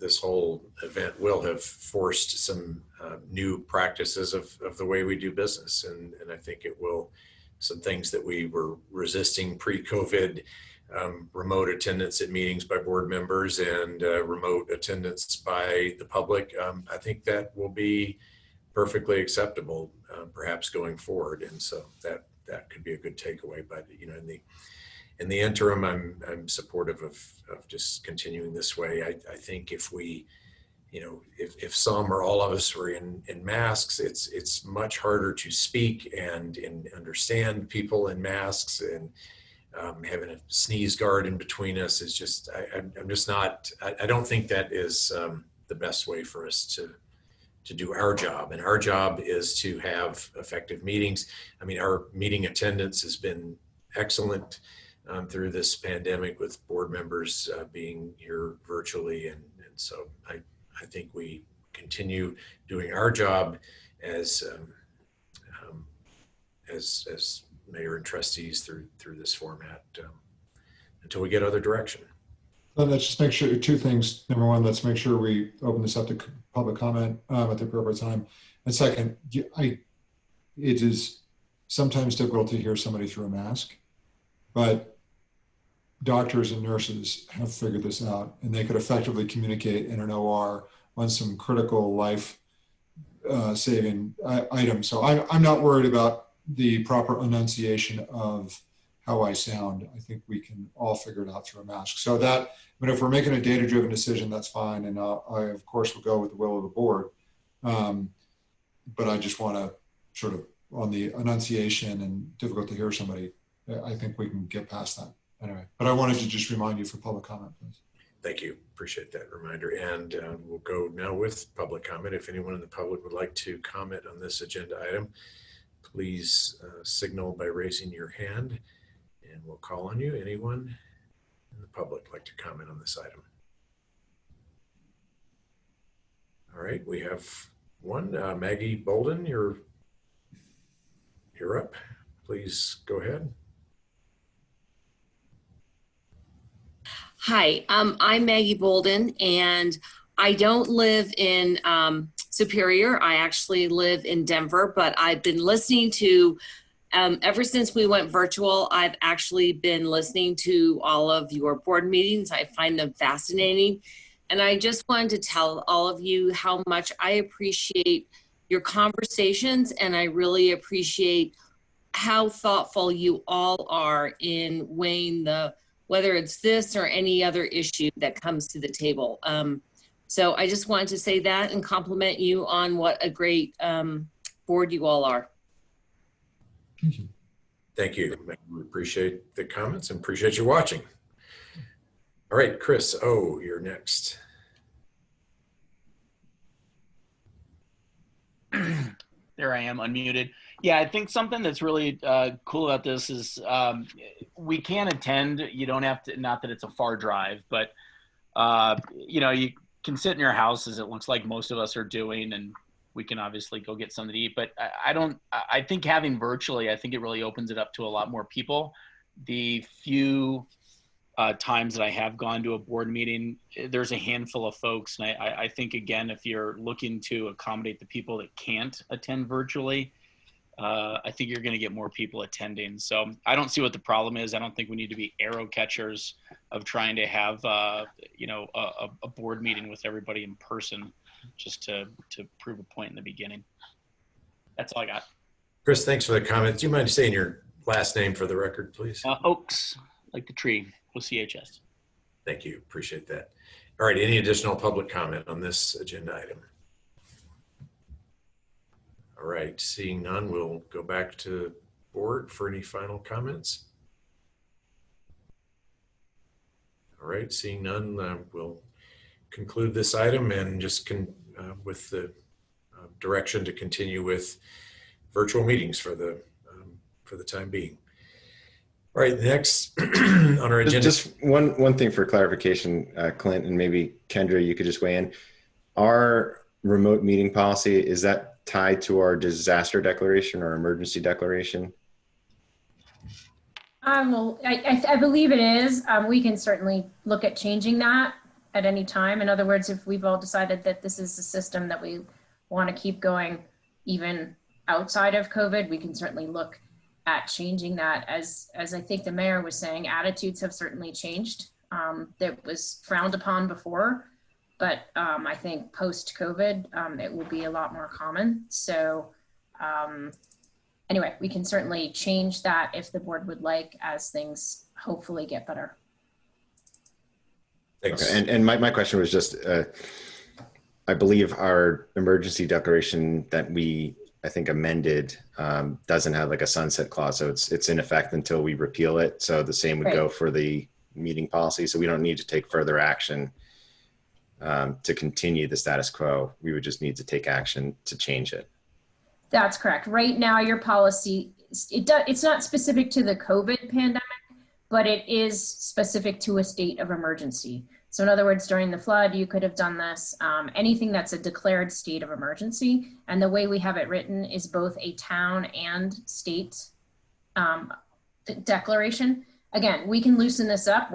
this whole event will have forced some new practices of the way we do business. And I think it will, some things that we were resisting pre-COVID, remote attendance at meetings by board members and remote attendance by the public. I think that will be perfectly acceptable, perhaps going forward. And so that could be a good takeaway. But in the interim, I'm supportive of just continuing this way. I think if we, if some or all of us were in masks, it's much harder to speak and understand people in masks, and having a sneeze guard in between us is just, I'm just not, I don't think that is the best way for us to do our job. And our job is to have effective meetings. I mean, our meeting attendance has been excellent through this pandemic, with board members being here virtually. And so I think we continue doing our job as mayor and trustees through this format until we get other direction. Let's just make sure, two things. Number one, let's make sure we open this up to public comment at the appropriate time. And second, it is sometimes difficult to hear somebody through a mask, but doctors and nurses have figured this out, and they could effectively communicate in an OR on some critical life saving items. So I'm not worried about the proper enunciation of how I sound. I think we can all figure it out through a mask. So that, but if we're making a data-driven decision, that's fine. And I, of course, will go with the will of the board. But I just want to sort of, on the enunciation and difficult to hear somebody, I think we can get past that anyway. But I wanted to just remind you for public comment, please. Thank you. Appreciate that reminder. And we'll go now with public comment. If anyone in the public would like to comment on this agenda item, please signal by raising your hand, and we'll call on you. Anyone in the public like to comment on this item? All right, we have one. Maggie Bolden, you're up. Please go ahead. Hi, I'm Maggie Bolden, and I don't live in Superior. I actually live in Denver, but I've been listening to, ever since we went virtual, I've actually been listening to all of your board meetings. I find them fascinating. And I just wanted to tell all of you how much I appreciate your conversations, and I really appreciate how thoughtful you all are in weighing whether it's this or any other issue that comes to the table. So I just wanted to say that and compliment you on what a great board you all are. Thank you. We appreciate the comments and appreciate you watching. All right, Chris O, you're next. There I am, unmuted. Yeah, I think something that's really cool about this is we can attend. You don't have to, not that it's a far drive, but you can sit in your house, as it looks like most of us are doing, and we can obviously go get something to eat. But I think having virtually, I think it really opens it up to a lot more people. The few times that I have gone to a board meeting, there's a handful of folks. And I think, again, if you're looking to accommodate the people that can't attend virtually, I think you're going to get more people attending. So I don't see what the problem is. I don't think we need to be arrow catchers of trying to have, a board meeting with everybody in person just to prove a point in the beginning. That's all I got. Chris, thanks for the comments. Do you mind saying your last name for the record, please? Oaks, like the tree, OCHS. Thank you. Appreciate that. All right. Any additional public comment on this agenda item? All right. Seeing none, we'll go back to board for any final comments. All right. Seeing none, we'll conclude this item and just with the direction to continue with virtual meetings for the time being. All right, next on our agenda. Just one thing for clarification, Clint, and maybe Kendra, you could just weigh in. Our remote meeting policy, is that tied to our disaster declaration or emergency declaration? I believe it is. We can certainly look at changing that at any time. In other words, if we've all decided that this is a system that we want to keep going even outside of COVID, we can certainly look at changing that. As I think the mayor was saying, attitudes have certainly changed. That was frowned upon before, but I think post-COVID, it will be a lot more common. So anyway, we can certainly change that if the board would like, as things hopefully get better. Thanks. Okay. And my question was just, I believe our emergency declaration that I think amended doesn't have like a sunset clause, so it's in effect until we repeal it. So the same would go for the meeting policy. So we don't need to take further action to continue the status quo. We would just need to take action to change it. That's correct. Right now, your policy, it's not specific to the COVID pandemic, but it is specific to a state of emergency. So in other words, during the flood, you could have done this, anything that's a declared state of emergency. And the way we have it written is both a town and state declaration. Again, we can loosen this up.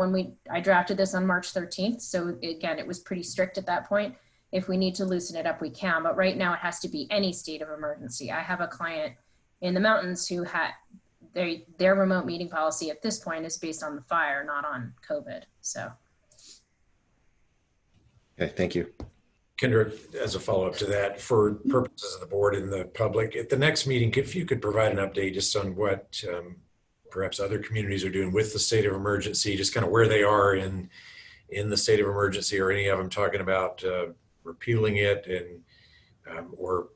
I drafted this on March 13th. So again, it was pretty strict at that point. If we need to loosen it up, we can. But right now it has to be any state of emergency. I have a client in the mountains who had their remote meeting policy at this point is based on the fire, not on COVID. So. Okay, thank you. Kendra, as a follow-up to that, for purposes of the board and the public, at the next meeting, if you could provide an update just on what perhaps other communities are doing with the state of emergency, just kind of where they are in the state of emergency, or any of them talking about repealing it, and or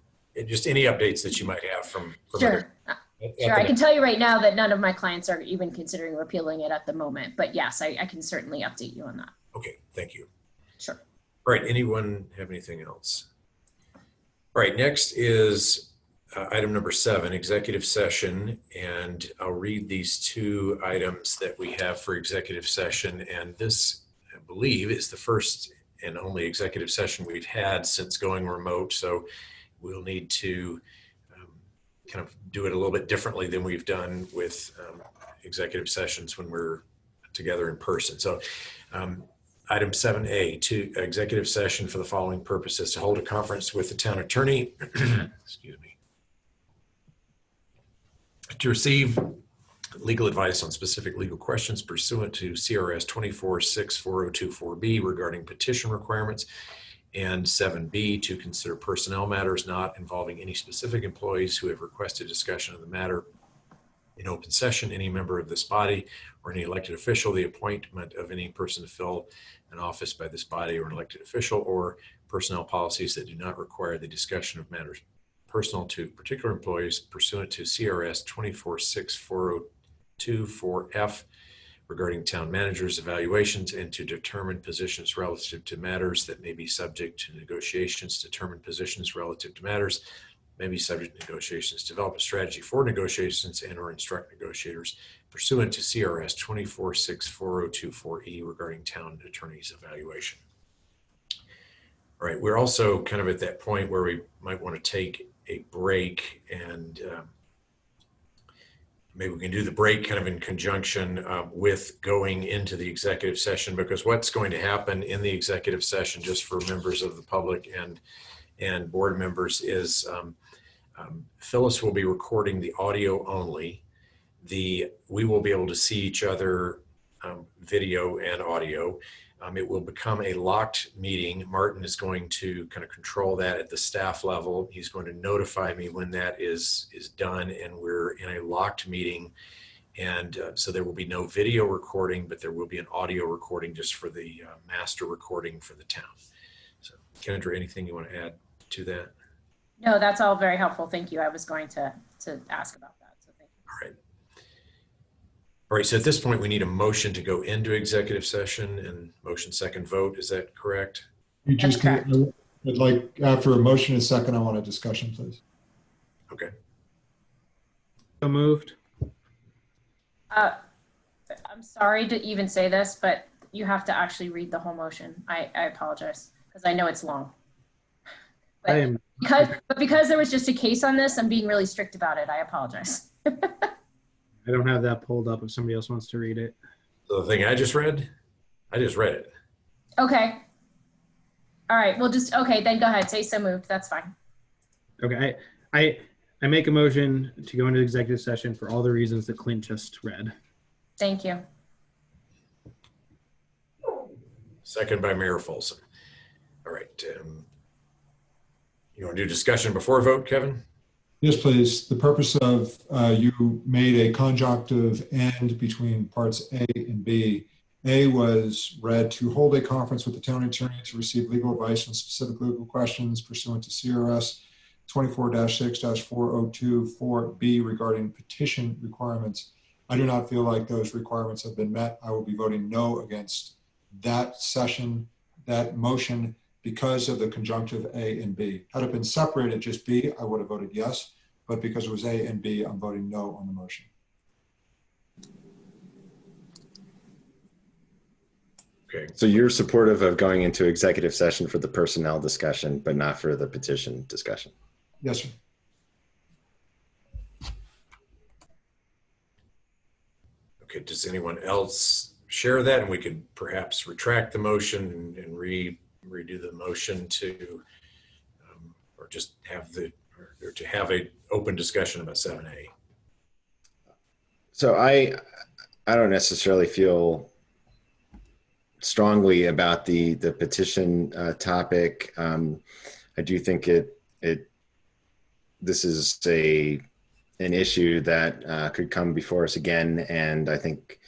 just any updates that you might have from Sure. Sure, I can tell you right now that none of my clients are even considering repealing it at the moment, but yes, I can certainly update you on that. Okay, thank you. Sure. All right, anyone have anything else? All right, next is item number 7, executive session. And I'll read these 2 items that we have for executive session. And this, I believe, is the first and only executive session we've had since going remote. So we'll need to kind of do it a little bit differently than we've done with executive sessions when we're together in person. So item 7A, to executive session for the following purposes: to hold a conference with the town attorney, excuse me, to receive legal advice on specific legal questions pursuant to CRS 24-64024B regarding petition requirements, and 7B, to consider personnel matters not involving any specific employees who have requested discussion of the matter in open session, any member of this body or any elected official, the appointment of any person to fill an office by this body or an elected official, or personnel policies that do not require the discussion of matters personal to particular employees pursuant to CRS 24-64024F regarding town managers' evaluations, and to determine positions relative to matters that may be subject to negotiations, determine positions relative to matters may be subject to negotiations, develop a strategy for negotiations, and or instruct negotiators pursuant to CRS 24-64024E regarding town attorney's evaluation. All right, we're also kind of at that point where we might want to take a break, and maybe we can do the break kind of in conjunction with going into the executive session, because what's going to happen in the executive session, just for members of the public and board members, is Phyllis will be recording the audio only. We will be able to see each other video and audio. It will become a locked meeting. Martin is going to kind of control that at the staff level. He's going to notify me when that is done, and we're in a locked meeting. And so there will be no video recording, but there will be an audio recording just for the master recording for the town. So Kendra, anything you want to add to that? No, that's all very helpful. Thank you. I was going to ask about that. So thank you. All right. All right, so at this point, we need a motion to go into executive session, and motion second vote. Is that correct? You just can, I'd like, after a motion and second, I want a discussion, please. Okay. So moved. I'm sorry to even say this, but you have to actually read the whole motion. I apologize because I know it's long. But because there was just a case on this, I'm being really strict about it. I apologize. I don't have that pulled up if somebody else wants to read it. So the thing I just read it. Okay. All right. Well, okay, then go ahead. Say so moved. That's fine. Okay. I make a motion to go into executive session for all the reasons that Clint just read. Thank you. Second by Mayor Folsom. All right. You want to do discussion before vote, Kevin? Yes, please. The purpose of, you made a conjunctive end between parts A and B. A was read to hold a conference with the town attorney to receive legal advice on specific legal questions pursuant to CRS 24-6-4024B regarding petition requirements. I do not feel like those requirements have been met. I will be voting no against that session, that motion, because of the conjunctive A and B. Had it been separated, just B, I would have voted yes, but because it was A and B, I'm voting no on the motion. Okay. So you're supportive of going into executive session for the personnel discussion, but not for the petition discussion? Yes, sir. Okay, does anyone else share that? And we could perhaps retract the motion and redo the motion to, or just have or to have a open discussion about 7A. So I don't necessarily feel strongly about the petition topic. I do think this is an issue that could come before us again, and I think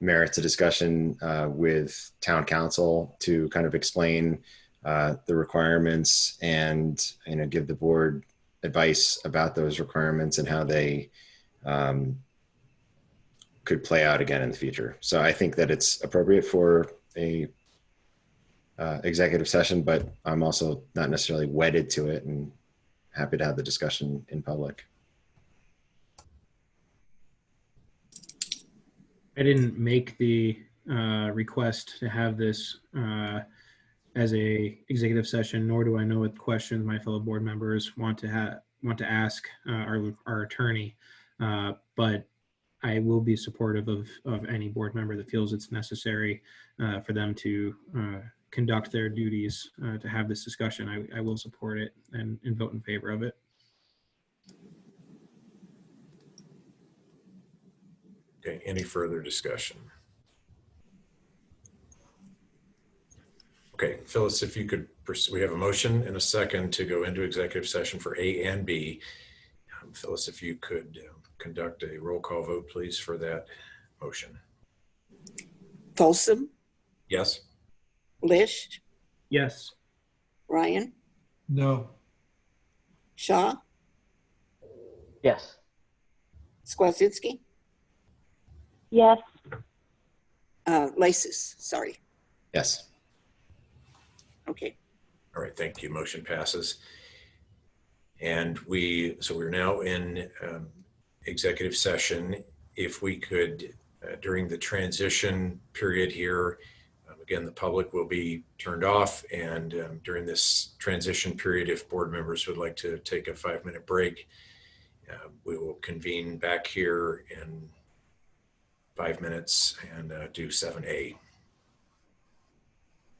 merits a discussion with town council to kind of explain the requirements and give the board advice about those requirements and how they could play out again in the future. So I think that it's appropriate for a executive session, but I'm also not necessarily wedded to it and happy to have the discussion in public. I didn't make the request to have this as a executive session, nor do I know what questions my fellow board members want to ask our attorney. But I will be supportive of any board member that feels it's necessary for them to conduct their duties to have this discussion. I will support it and vote in favor of it. Okay, any further discussion? Okay, Phyllis, if you could, we have a motion and a second to go into executive session for A and B. Phyllis, if you could conduct a roll call vote, please, for that motion. Folsom, Yes? Lish, Yes. Ryan, No. Shaw, Yes. Skwasinski, Yes. Lasis, sorry. Yes. Okay. All right, thank you. Motion passes. And so we're now in executive session. If we could, during the transition period here, again, the public will be turned off. And during this transition period, if board members would like to take a 5-minute break, we will convene back here in 5 minutes and do 7A.